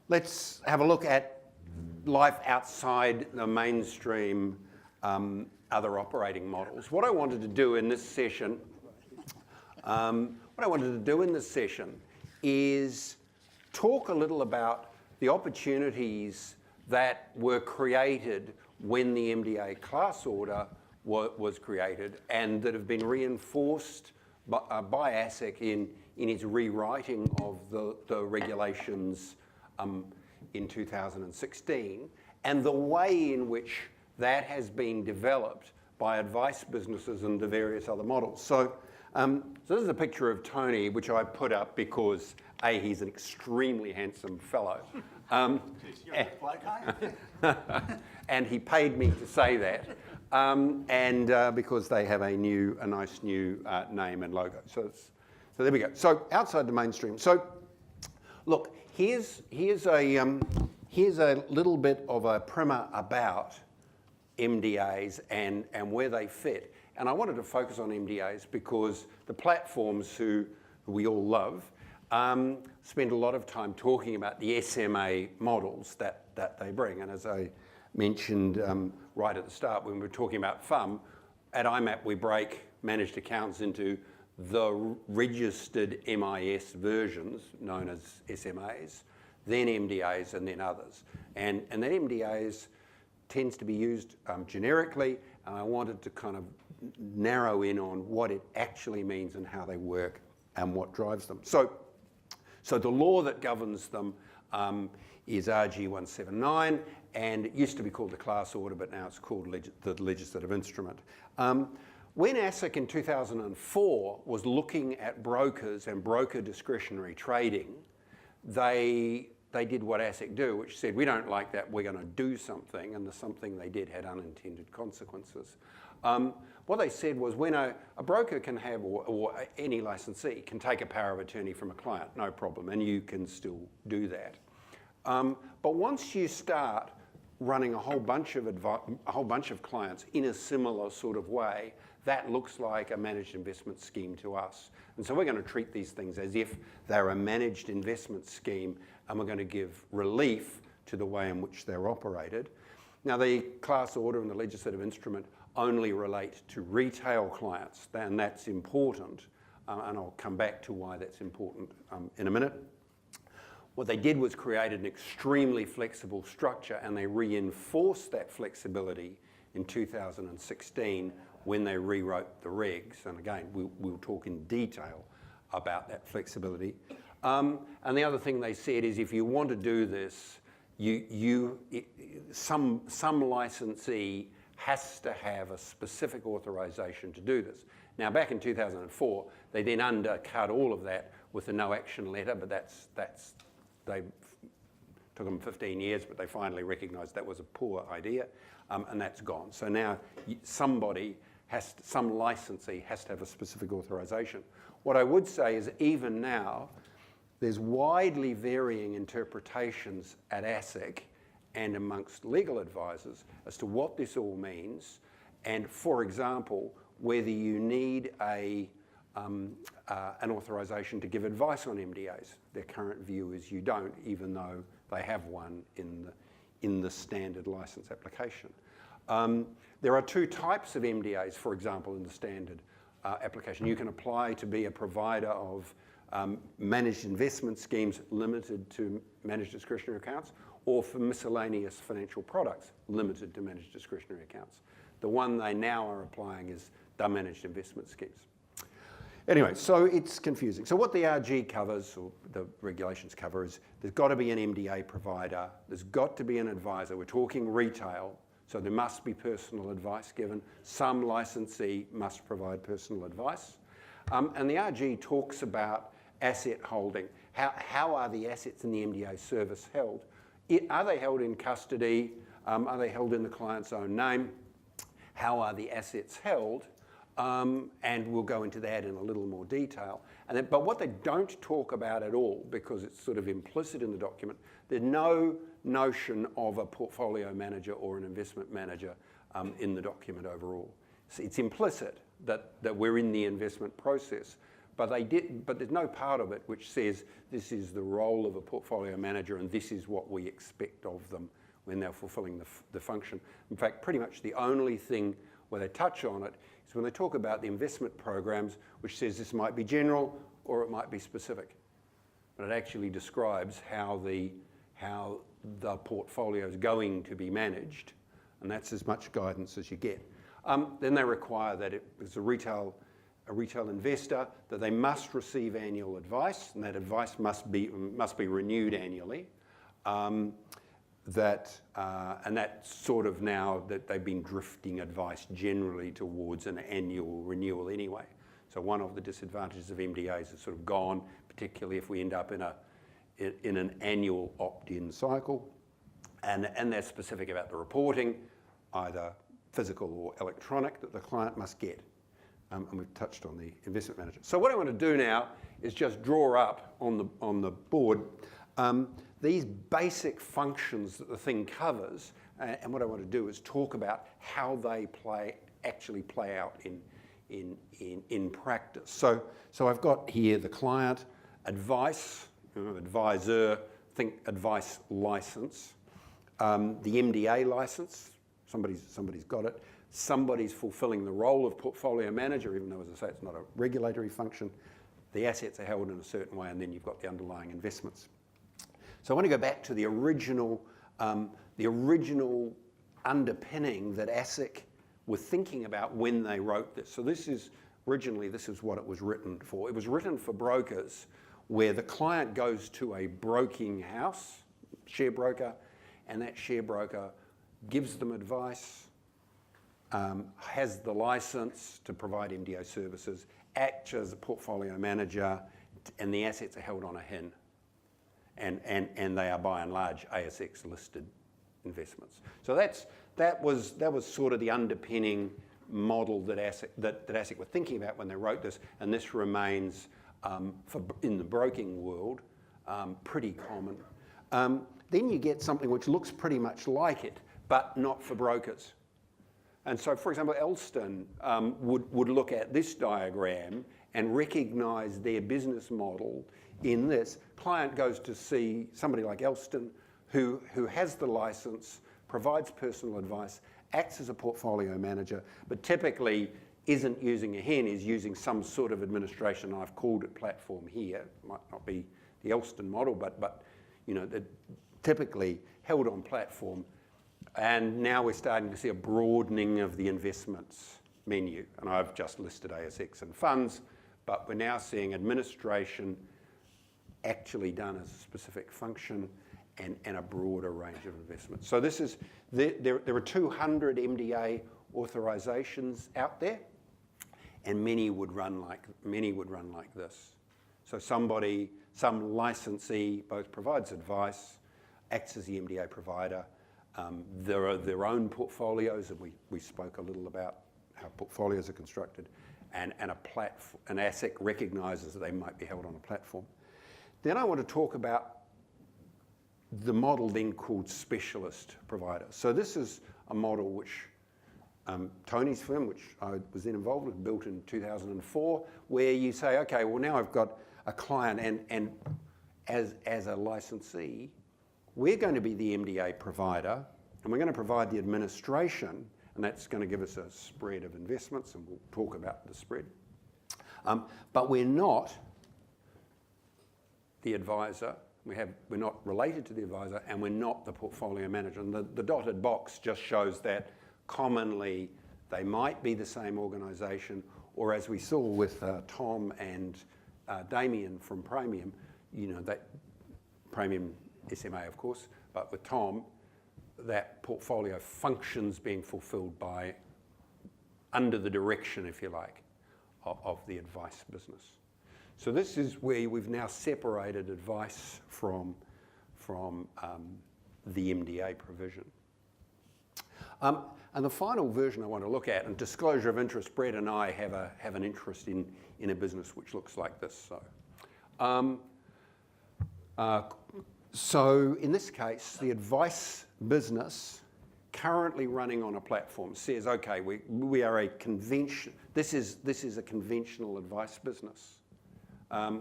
Let's have a look at life outside the mainstream other operating models. What I wanted to do in this session, is talk a little about the opportunities that were created when the MDA class order was created and that have been reinforced by ASIC in its rewriting of the regulations in 2016, and the way in which that has been developed by advice businesses and the various other models. So this is a picture of Tony, which I put up because A, he's an extremely handsome fellow, And he paid me to say that, because they have a nice new name and logo. So there we go. So outside the mainstream. So look, here's a little bit of a primer about MDAs and where they fit. And I wanted to focus on MDAs because the platforms who we all love spend a lot of time talking about the SMA models that they bring. And as I mentioned right at the start when we were talking about FUM, at IMAP we break managed accounts into the registered MIS versions, known as SMAs, then MDAs, and then others. And that MDAs tends to be used generically, and I wanted to kind of narrow in on what it actually means and how they work and what drives them. So the law that governs them is RG 179, and it used to be called the class order, but now it's called the legislative instrument. When ASIC in 2004 was looking at brokers and broker discretionary trading, they did what ASIC do, which said, we don't like that, we're going to do something, and the something they did had unintended consequences. What they said was when a broker can have, or any licensee can take a power of attorney from a client, no problem, and you can still do that. But once you start running a whole bunch of clients in a similar sort of way, that looks like a managed investment scheme to us. And so we're going to treat these things as if they're a managed investment scheme, and we're going to give relief to the way in which they're operated. Now, the class order and the legislative instrument only relate to retail clients, and that's important, and I'll come back to why that's important in a minute. What they did was create an extremely flexible structure, and they reinforced that flexibility in 2016 when they rewrote the regs. And again, we'll talk in detail about that flexibility. And the other thing they said is if you want to do this, some licensee has to have a specific authorization to do this. Now, back in 2004, they then undercut all of that with a no action letter, but they took them 15 years, but they finally recognised that was a poor idea, and that's gone. So now some licensee has to have a specific authorization. What I would say is even now, there's widely varying interpretations at ASIC and amongst legal advisors as to what this all means, and for example, whether you need an authorization to give advice on MDAs. Their current view is you don't, even though they have one in the standard license application. There are two types of MDAs, for example, in the standard application. You can apply to be a provider of managed investment schemes limited to managed discretionary accounts, or for miscellaneous financial products limited to managed discretionary accounts. The one they now are applying is the managed investment schemes. Anyway, so it's confusing. So what the RG covers, or the regulations cover, is there's got to be an MDA provider, there's got to be an advisor. We're talking retail, so there must be personal advice given. Some licensee must provide personal advice. And the RG talks about asset holding. How are the assets in the MDA service held? Are they held in custody? Are they held in the client's own name? How are the assets held? And we'll go into that in a little more detail. But what they don't talk about at all, because it's sort of implicit in the document, there's no notion of a portfolio manager or an investment manager in the document overall. So it's implicit that we're in the investment process, but there's no part of it which says this is the role of a portfolio manager and this is what we expect of them when they're fulfilling the function. In fact, pretty much the only thing where they touch on it is when they talk about the investment programs, which says this might be general or it might be specific. But it actually describes how the portfolio is going to be managed, and that's as much guidance as you get. Then they require that as a retail investor, that they must receive annual advice, and that advice must be renewed annually. And that's sort of now that they've been drifting advice generally towards an annual renewal anyway. So one of the disadvantages of MDAs is sort of gone, particularly if we end up in in an annual opt-in cycle, and they're specific about the reporting, either physical or electronic, that the client must get. And we've touched on the investment manager. So what I want to do now is just draw up on the board these basic functions that the thing covers, and what I want to do is talk about how they actually play out in practice. So I've got here the client, advice, advisor, think advice license, the MDA license, somebody's got it, somebody's fulfilling the role of portfolio manager, even though, as I say, it's not a regulatory function. The assets are held in a certain way, and then you've got the underlying investments. So I want to go back to the original underpinning that ASIC were thinking about when they wrote this. So this is what it was written for. It was written for brokers where the client goes to a broking house, share broker, and that share broker gives them advice, has the license to provide MDO services, acts as a portfolio manager, and the assets are held on a HIN. And they are by and large ASX listed investments. So that was sort of the underpinning model that ASIC were thinking about when they wrote this, and this remains in the broking world pretty common. Then you get something which looks pretty much like it, but not for brokers. And so, for example, Elston would look at this diagram and recognise their business model in this. Client goes to see somebody like Elston who has the licence, provides personal advice, acts as a portfolio manager, but typically isn't using a HIN, is using some sort of administration. I've called it platform here. It might not be the Elston model, but typically held on platform. And now we're starting to see a broadening of the investments menu. And I've just listed ASX and funds, but we're now seeing administration actually done as a specific function and a broader range of investments. So this is, there are 200 MDA authorizations out there, and many would run like this. So some licensee both provides advice, acts as the MDA provider. There are their own portfolios, and we spoke a little about how portfolios are constructed, and an ASIC recognises that they might be held on a platform. Then I want to talk about the model then called specialist provider. So this is a model which Tony's firm, which I was then involved with, built in 2004, where you say, okay, well now I've got a client, and as a licensee, we're going to be the MDA provider, and we're going to provide the administration, and that's going to give us a spread of investments, and we'll talk about the spread. But we're not the advisor. We're not related to the advisor, and we're not the portfolio manager. And the dotted box just shows that commonly they might be the same organisation, or as we saw with Tom and Damien from Praemium, that Praemium SMA, of course, but with Tom, that portfolio functions being fulfilled by, under the direction, if you like, of the advice business. So this is where we've now separated advice from the MDA provision. And the final version I want to look at, and disclosure of interest, Brett and I have an interest in a business which looks like this. So in this case, the advice business currently running on a platform says, okay, we are a convention. This is a conventional advice business.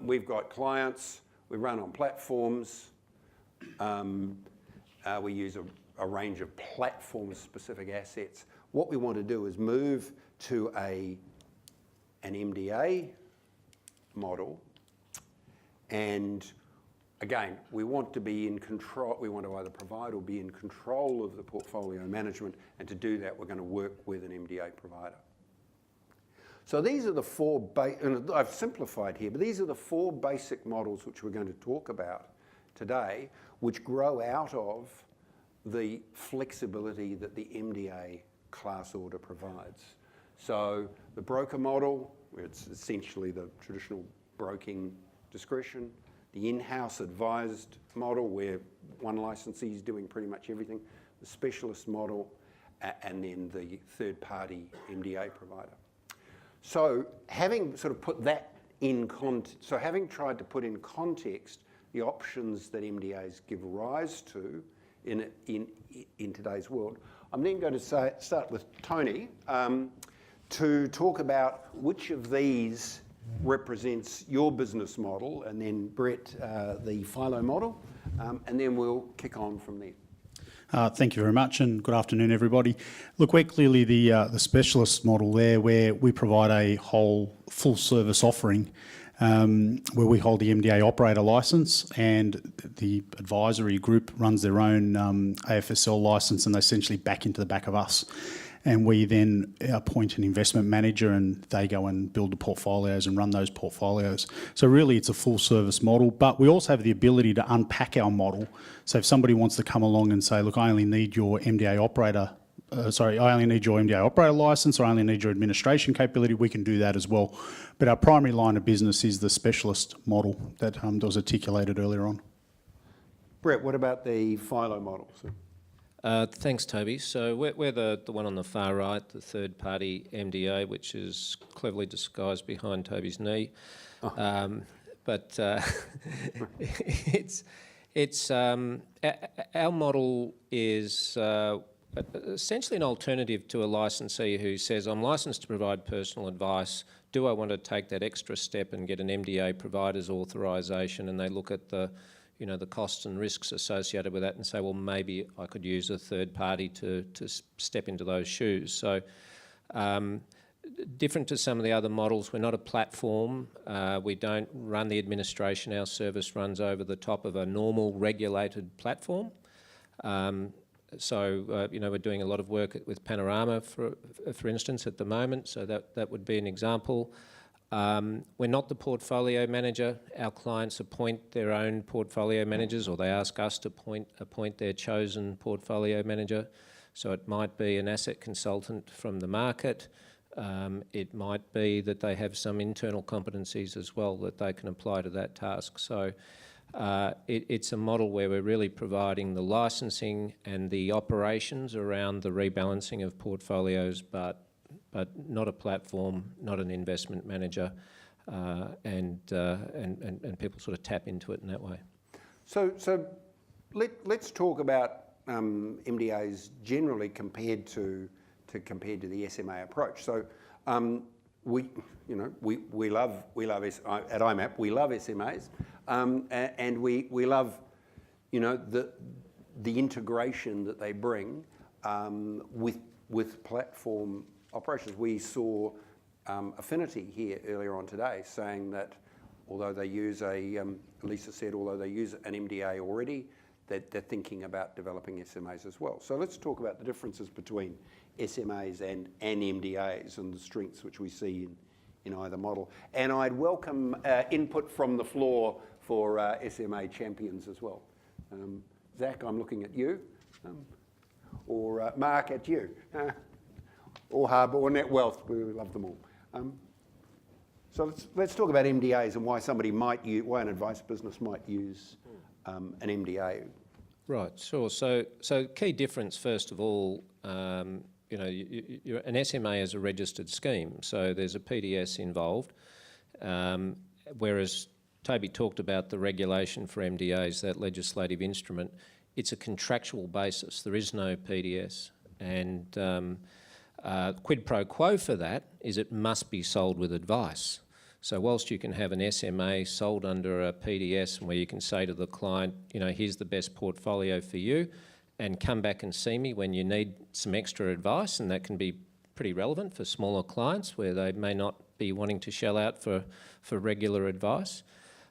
We've got clients. We run on platforms. We use a range of platform-specific assets. What we want to do is move to an MDA model, and again, we want to be in control. We want to either provide or be in control of the portfolio management, and to do that, we're going to work with an MDA provider. So these are the four, and I've simplified here, but these are the four basic models which we're going to talk about today, which grow out of the flexibility that the MDA class order provides. So the broker model, where it's essentially the traditional broking discretion. the in-house advised model where one licensee is doing pretty much everything, the specialist model, and then the third-party MDA provider. So having sort of put that in so having tried to put in context the options that MDAs give rise to in today's world, I'm then going to start with Tony to talk about which of these represents your business model, and then Brett, the Philo model, and then we'll kick on from there. Thank you very much, and good afternoon, everybody. Look, we're clearly the specialist model there, where we provide a whole full-service offering, where we hold the MDA operator licence, and the advisory group runs their own AFSL licence, and they essentially back into the back of us. And we then appoint an investment manager, and they go and build the portfolios and run those portfolios. So really it's a full service model, but we also have the ability to unpack our model. So if somebody wants to come along and say, look, I only need your MDA operator, I only need your MDA operator licence, or I only need your administration capability, we can do that as well. But our primary line of business is the specialist model that was articulated earlier on. Brett, what about the Philo model? Thanks, Toby. So we're the one on the far right, the third-party MDA, which is cleverly disguised behind Toby's knee. Oh. But our model is essentially an alternative to a licensee who says, I'm licensed to provide personal advice. Do I want to take that extra step and get an MDA provider's authorisation? And they look at the costs and risks associated with that and say, well, maybe I could use a third party to step into those shoes. So different to some of the other models, we're not a platform. We don't run the administration. Our service runs over the top of a normal regulated platform. We're doing a lot of work with Panorama, for instance, at the moment. So that would be an example. We're not the portfolio manager. Our clients appoint their own portfolio managers, or they ask us to appoint their chosen portfolio manager. So it might be an asset consultant from the market. It might be that they have some internal competencies as well that they can apply to that task. So it's a model where we're really providing the licensing and the operations around the rebalancing of portfolios, but not a platform, not an investment manager, and people sort of tap into it in that way. So let's talk about MDAs generally compared to the SMA approach. So we love at IMAP, we love SMAs, and we love the integration that they bring with platform operations. We saw Affinity here earlier on today saying that although they use Lisa said, although they use an MDA already, that they're thinking about developing SMAs as well. So let's talk about the differences between SMAs and MDAs and the strengths which we see in either model. And I'd welcome input from the floor for SMA champions as well. Zach, I'm looking at you, or Mark at you. Or Harbour, or Net Wealth, we love them all. So let's talk about MDAs and why why an advice business might use an MDA. Right, sure. So key difference, first of all, an SMA is a registered scheme, so there's a PDS involved, whereas Toby talked about the regulation for MDAs, that legislative instrument. It's a contractual basis. There is no PDS, and quid pro quo for that is it must be sold with advice. So whilst you can have an SMA sold under a PDS where you can say to the client, here's the best portfolio for you, and come back and see me when you need some extra advice, and that can be pretty relevant for smaller clients where they may not be wanting to shell out for regular advice.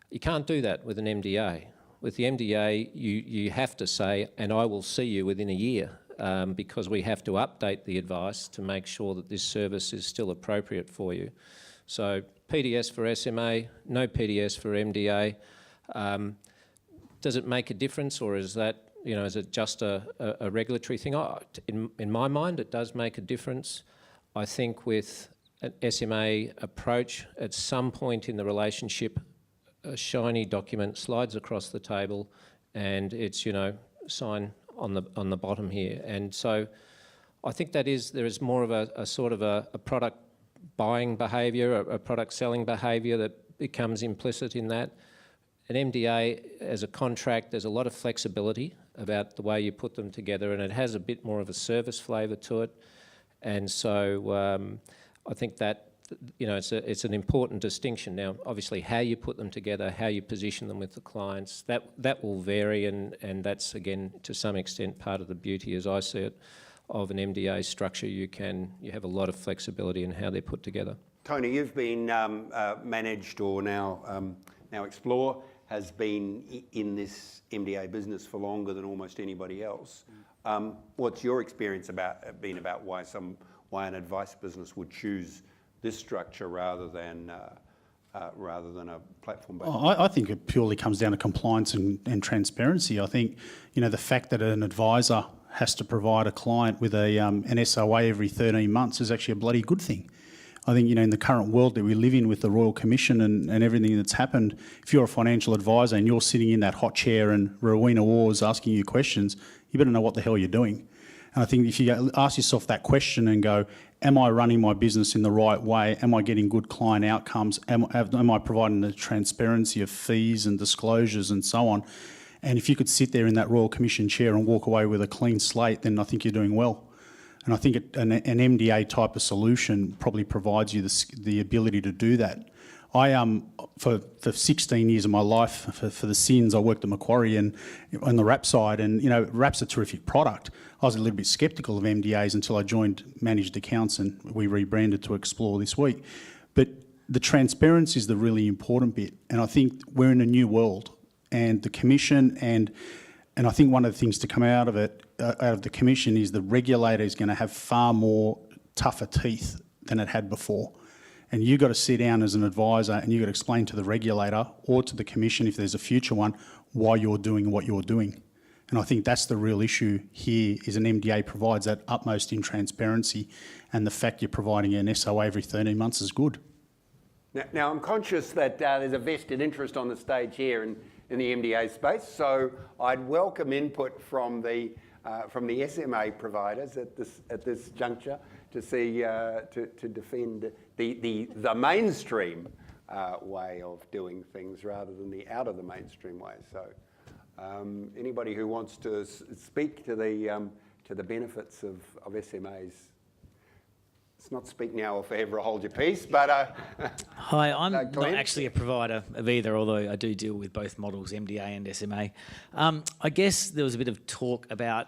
You can't do that with an MDA. With the MDA, you have to say, and I will see you within a year. Because we have to update the advice to make sure that this service is still appropriate for you. So PDS for SMA, no PDS for MDA. Does it make a difference, or is that, is it just a regulatory thing? In my mind, it does make a difference. I think with an SMA approach, at some point in the relationship, a shiny document, slides across the table, and it's, sign on the bottom here. And so I think there is more of a sort of a product buying behaviour, a product selling behaviour that becomes implicit in that. An MDA as a contract, there's a lot of flexibility about the way you put them together, and it has a bit more of a service flavour to it. And so I think that, it's an important distinction. Now, obviously, how you put them together, how you position them with the clients, that will vary, and that's, again, to some extent, part of the beauty, as I see it, of an MDA structure. You have a lot of flexibility in how they're put together. Tony, you've been managed, or now Explore has been in this MDA business for longer than almost anybody else. What's your experience been about why an advice business would choose this structure rather than a platform-based? I think it purely comes down to compliance and transparency. I think, the fact that an advisor has to provide a client with an SOA every 13 months is actually a bloody good thing. I think, in the current world that we live in with the Royal Commission and everything that's happened, if you're a financial advisor and you're sitting in that hot chair and Rowena Wars asking you questions, you better know what the hell you're doing. And I think if you ask yourself that question and go, am I running my business in the right way? Am I getting good client outcomes? Am I providing the transparency of fees and disclosures and so on? And if you could sit there in that Royal Commission chair and walk away with a clean slate, then I think you're doing well. And I think an MDA type of solution probably provides you the ability to do that. For 16 years of my life, for the SINs, I worked at Macquarie and on the RAP side, and RAP's a terrific product. I was a little bit sceptical of MDAs until I joined Managed Accounts, and we rebranded to Explore this week. But the transparency is the really important bit, and I think we're in a new world, and the Commission and I think one of the things to come out of it, out of the Commission, is the regulator is going to have far more tougher teeth than it had before. And you've got to sit down as an advisor and you've got to explain to the regulator or to the Commission, if there's a future one, why you're doing what you're doing. And I think that's the real issue here, is an MDA provides that utmost in transparency, and the fact you're providing an SOA every 13 months is good. Now I'm conscious that there's a vested interest on the stage here in the MDA space, so I'd welcome input from the SMA providers at this juncture to see to defend the mainstream way of doing things rather than the out of the mainstream way. So anybody who wants to speak to the benefits of SMAs. Let's not speak now or forever hold your peace, but... Hi, I'm not actually a provider of either, although I do deal with both models, MDA and SMA. I guess there was a bit of talk about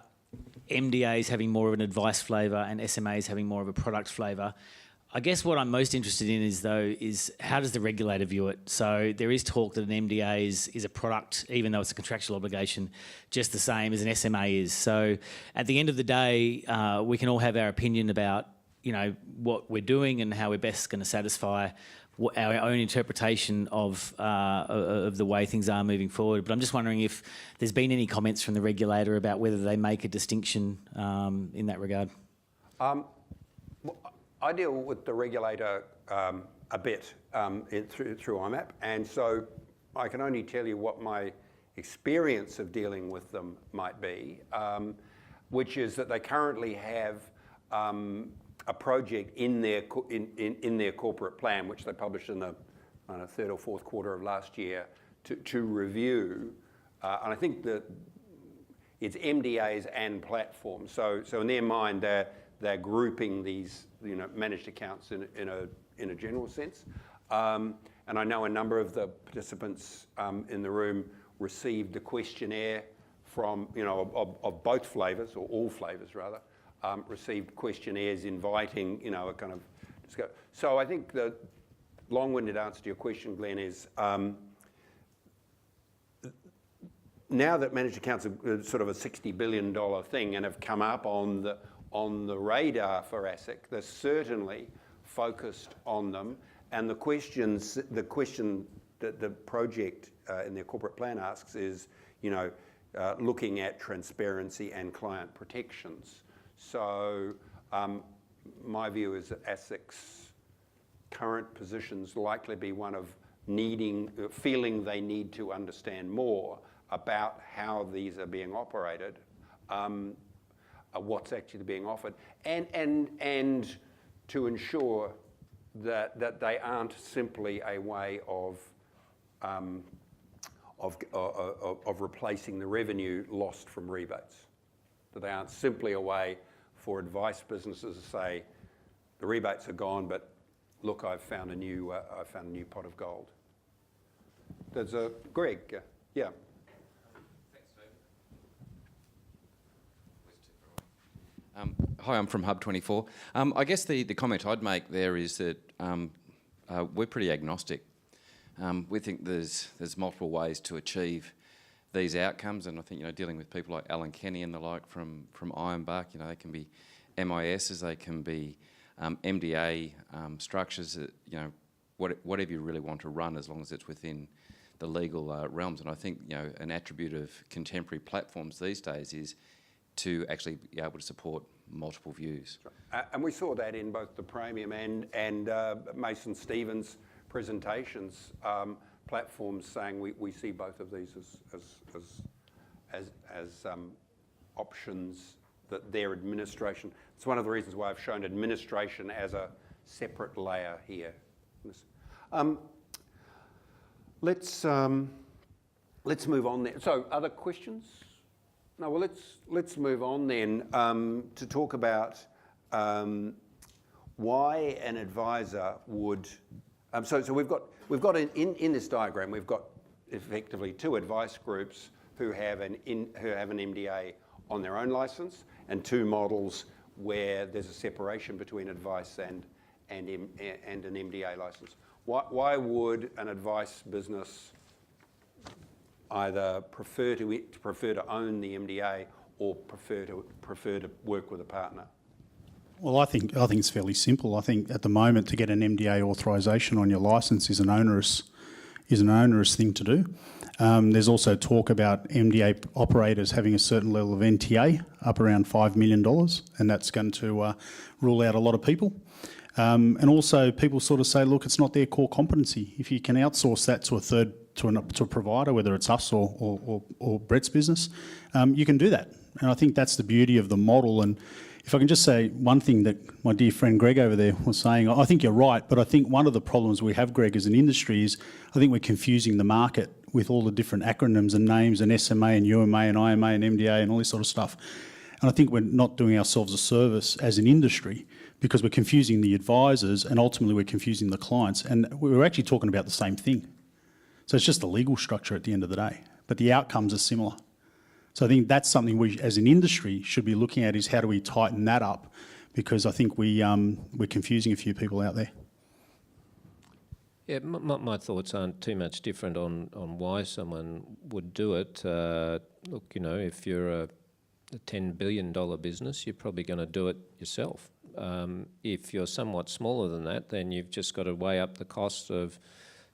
MDAs having more of an advice flavour and SMAs having more of a product flavour. I guess what I'm most interested in is how does the regulator view it? So there is talk that an MDA is a product, even though it's a contractual obligation, just the same as an SMA is. So at the end of the day, we can all have our opinion about what we're doing and how we're best going to satisfy our own interpretation of the way things are moving forward. But I'm just wondering if there's been any comments from the regulator about whether they make a distinction in that regard. I deal with the regulator a bit through IMAP, and so I can only tell you what my experience of dealing with them might be, which is that they currently have a project in their corporate plan, which they published in the third or fourth quarter of last year, to review. And I think that it's MDAs and platforms. So in their mind, they're grouping these managed accounts in a general sense. And I know a number of the participants in the room received a questionnaire from of both flavours, or all flavours rather. Received questionnaires inviting, a kind of discussion. So I think the long-winded answer to your question, Glenn, is now that managed accounts are sort of a $60 billion thing and have come up on the radar for ASIC, they're certainly focused on them. And the question that the project in their corporate plan asks is, looking at transparency and client protections. So my view is that ASIC's current position's likely be one of feeling they need to understand more about how these are being operated, what's actually being offered, and to ensure that they aren't simply a way of replacing the revenue lost from rebates. That they aren't simply a way for advice businesses to say, the rebates are gone, but look, I've found a new pot of gold. There's a Greg, yeah. Hi, I'm from Hub24. I guess the comment I'd make there is that we're pretty agnostic. We think there's multiple ways to achieve these outcomes, and I think dealing with people like Alan Kenny and the like from IMAP, they can be MISs, they can be MDA structures, whatever you really want to run, as long as it's within the legal realms. And I think an attribute of contemporary platforms these days is to actually be able to support multiple views. And we saw that in both the Praemium and Mason Stevens' presentations, platforms saying we see both of these as options that their administration. It's one of the reasons why I've shown administration as a separate layer here. Let's move on there. So, other questions? No, well, let's move on then to talk about why an advisor would. So we've got in this diagram we've got effectively two advice groups who have an MDA on their own license, and two models where there's a separation between advice and an MDA license. Why would an advice business either prefer to own the MDA or prefer to work with a partner? Well, I think it's fairly simple. I think at the moment to get an MDA authorisation on your licence is an onerous thing to do. There's also talk about MDA operators having a certain level of NTA, up around $5 million, and that's going to rule out a lot of people. And also people sort of say, look, it's not their core competency. If you can outsource that to a third, to a provider, whether it's us or Brett's business, you can do that. And I think that's the beauty of the model. And if I can just say one thing that my dear friend Greg over there was saying, I think you're right, but I think one of the problems we have, Greg, as an industry is I think we're confusing the market with all the different acronyms and names and SMA and UMA and IMA and MDA and all this sort of stuff. And I think we're not doing ourselves a service as an industry because we're confusing the advisors and ultimately we're confusing the clients. And we're actually talking about the same thing. So it's just the legal structure at the end of the day, but the outcomes are similar. So I think that's something we, as an industry, should be looking at is how do we tighten that up, because I think we're confusing a few people out there. Yeah, my thoughts aren't too much different on why someone would do it. Look, if you're a $10 billion business, you're probably going to do it yourself. If you're somewhat smaller than that, then you've just got to weigh up the cost of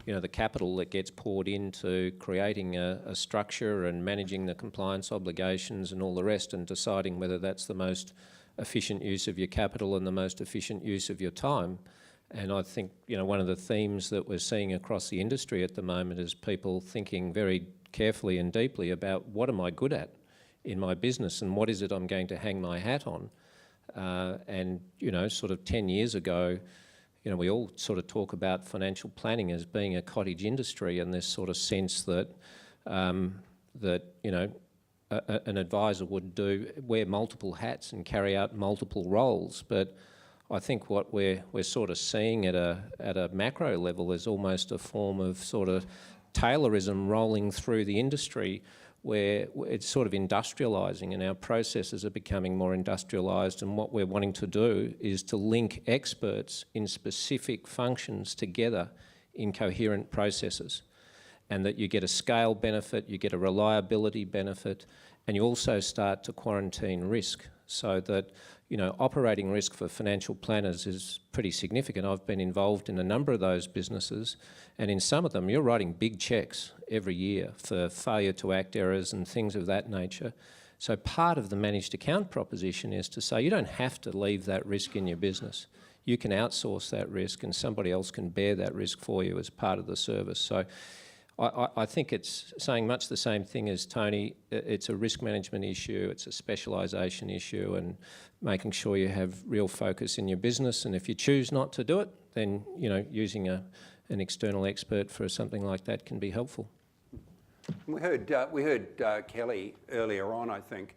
the capital that gets poured into creating a structure and managing the compliance obligations and all the rest, and deciding whether that's the most efficient use of your capital and the most efficient use of your time. And I think, one of the themes that we're seeing across the industry at the moment is people thinking very carefully and deeply about what am I good at in my business and what is it I'm going to hang my hat on. And sort of 10 years ago, we all sort of talk about financial planning as being a cottage industry, and this sort of sense that an advisor would wear multiple hats and carry out multiple roles. But I think what we're sort of seeing at a macro level is almost a form of sort of Taylorism rolling through the industry, where it's sort of industrialising and our processes are becoming more industrialised, and what we're wanting to do is to link experts in specific functions together in coherent processes, and that you get a scale benefit, you get a reliability benefit, and you also start to quarantine risk, so that operating risk for financial planners is pretty significant. I've been involved in a number of those businesses, and in some of them you're writing big cheques every year for failure to act errors and things of that nature. So part of the managed account proposition is to say you don't have to leave that risk in your business. you can outsource that risk and somebody else can bear that risk for you as part of the service. So I think it's saying much the same thing as Tony. It's a risk management issue, it's a specialisation issue, and making sure you have real focus in your business. And if you choose not to do it, then using an external expert for something like that can be helpful. We heard Kelly earlier on, I think,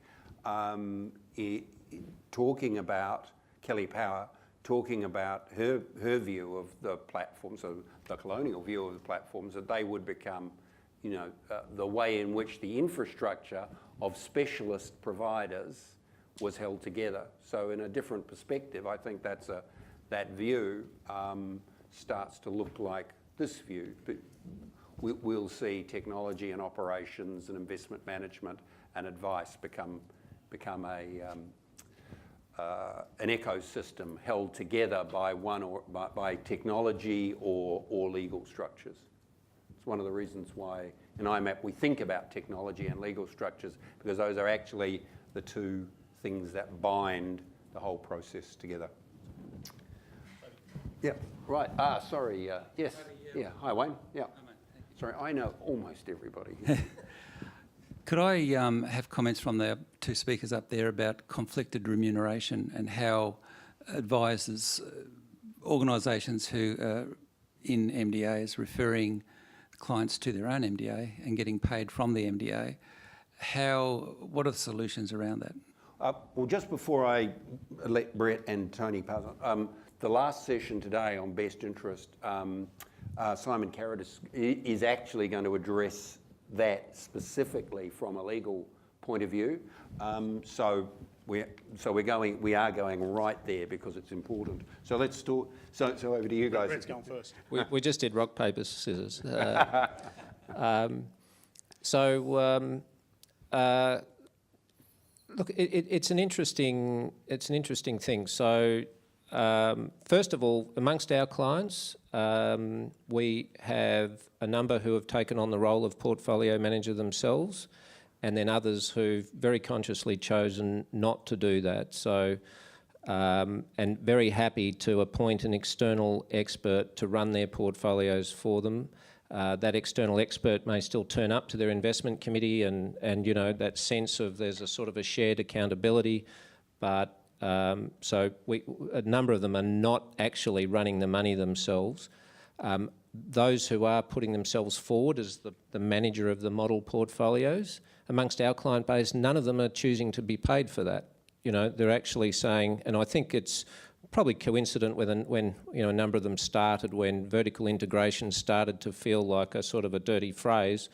talking about Kelly Power, talking about her view of the platforms, so the colonial view of the platforms, that they would become, the way in which the infrastructure of specialist providers was held together. So in a different perspective, I think that view starts to look like this view. But we'll see technology and operations and investment management and advice become an ecosystem held together by by technology or legal structures. It's one of the reasons why in IMAP we think about technology and legal structures, because those are actually the two things that bind the whole process together. Yeah, right. Sorry. Yes. Yeah. Hi, Wayne. Yeah. Sorry, I know almost everybody. Could I have comments from the two speakers up there about conflicted remuneration and how advisors, organisations who are in MDAs referring clients to their own MDA and getting paid from the MDA, what are the solutions around that? Well, just before I let Brett and Tony pass on, the last session today on best interest, Simon Carradis is actually going to address that specifically from a legal point of view. So we are going right there because it's important. So let's talk. So over to you guys. Brett's going first. We just did rock, paper, scissors. Look, it's an interesting thing. So first of all, amongst our clients, we have a number who have taken on the role of portfolio manager themselves, and then others who've very consciously chosen not to do that. So, and very happy to appoint an external expert to run their portfolios for them. That external expert may still turn up to their investment committee and that sense of there's a sort of a shared accountability, but so a number of them are not actually running the money themselves. Those who are putting themselves forward as the manager of the model portfolios, amongst our client base, none of them are choosing to be paid for that. They're actually saying, and I think it's probably coincident with when a number of them started, when vertical integration started to feel like a sort of a dirty phrase,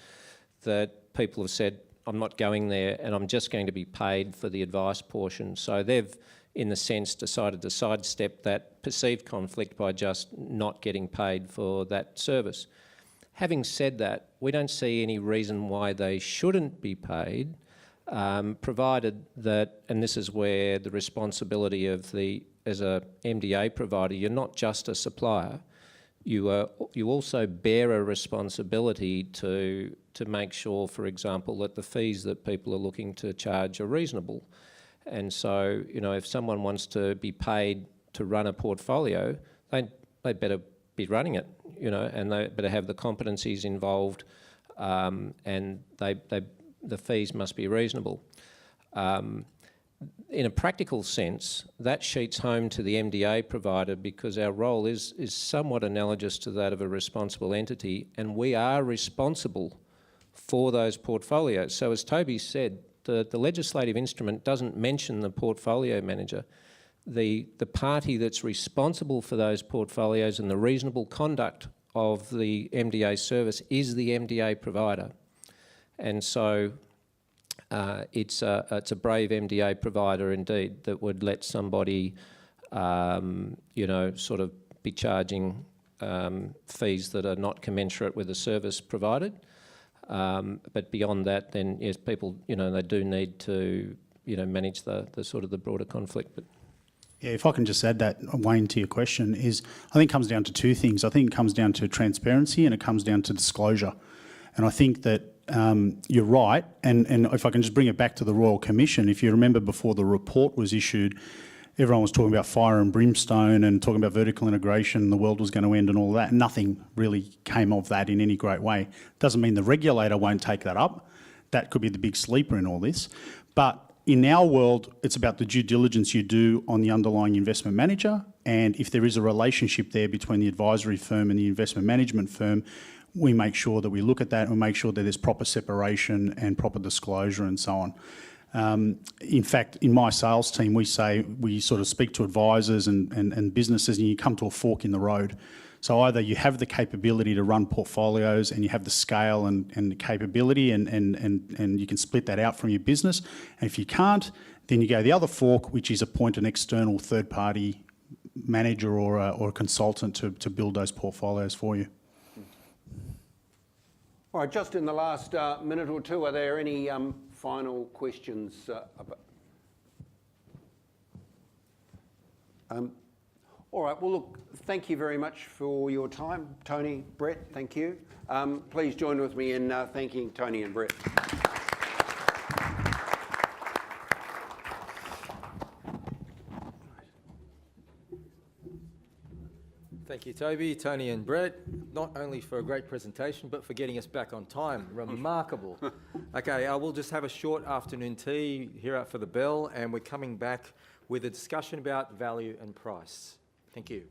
that people have said, I'm not going there and I'm just going to be paid for the advice portion. So they've, in the sense, decided to sidestep that perceived conflict by just not getting paid for that service. Having said that, we don't see any reason why they shouldn't be paid, provided that, and this is where the responsibility of as a MDA provider, you're not just a supplier, you also bear a responsibility to make sure, for example, that the fees that people are looking to charge are reasonable. And so, if someone wants to be paid to run a portfolio, they better be running it, and they better have the competencies involved, and the fees must be reasonable. In a practical sense, that sheets home to the MDA provider, because our role is somewhat analogous to that of a responsible entity, and we are responsible for those portfolios. So as Toby said, the legislative instrument doesn't mention the portfolio manager. The party that's responsible for those portfolios and the reasonable conduct of the MDA service is the MDA provider. And so it's a brave MDA provider indeed that would let somebody, sort of be charging fees that are not commensurate with the service provided. But beyond that, then yes, people, they do need to, manage the sort of the broader conflict. But yeah, if I can just add that, Wayne, to your question, I think it comes down to two things. I think it comes down to transparency and it comes down to disclosure. And I think that you're right. And if I can just bring it back to the Royal Commission, if you remember before the report was issued, everyone was talking about fire and brimstone and talking about vertical integration and the world was going to end and all that. Nothing really came of that in any great way. Doesn't mean the regulator won't take that up. That could be the big sleeper in all this. But in our world, it's about the due diligence you do on the underlying investment manager, and if there is a relationship there between the advisory firm and the investment management firm, we make sure that we look at that and we make sure that there's proper separation and proper disclosure and so on. In fact, in my sales team, we sort of speak to advisors and businesses, and you come to a fork in the road. So either you have the capability to run portfolios and you have the scale and the capability and you can split that out from your business. And if you can't, then you go the other fork, which is appoint an external third-party manager or a consultant to build those portfolios for you. All right, just in the last minute or two, are there any final questions? All right, well, look, thank you very much for your time. Tony, Brett, thank you. Please join with me in thanking Tony and Brett. Thank you, Toby, Tony and Brett, not only for a great presentation, but for getting us back on time. Remarkable. Okay, we'll just have a short afternoon tea here out for the bell, and we're coming back with a discussion about value and price. Thank you.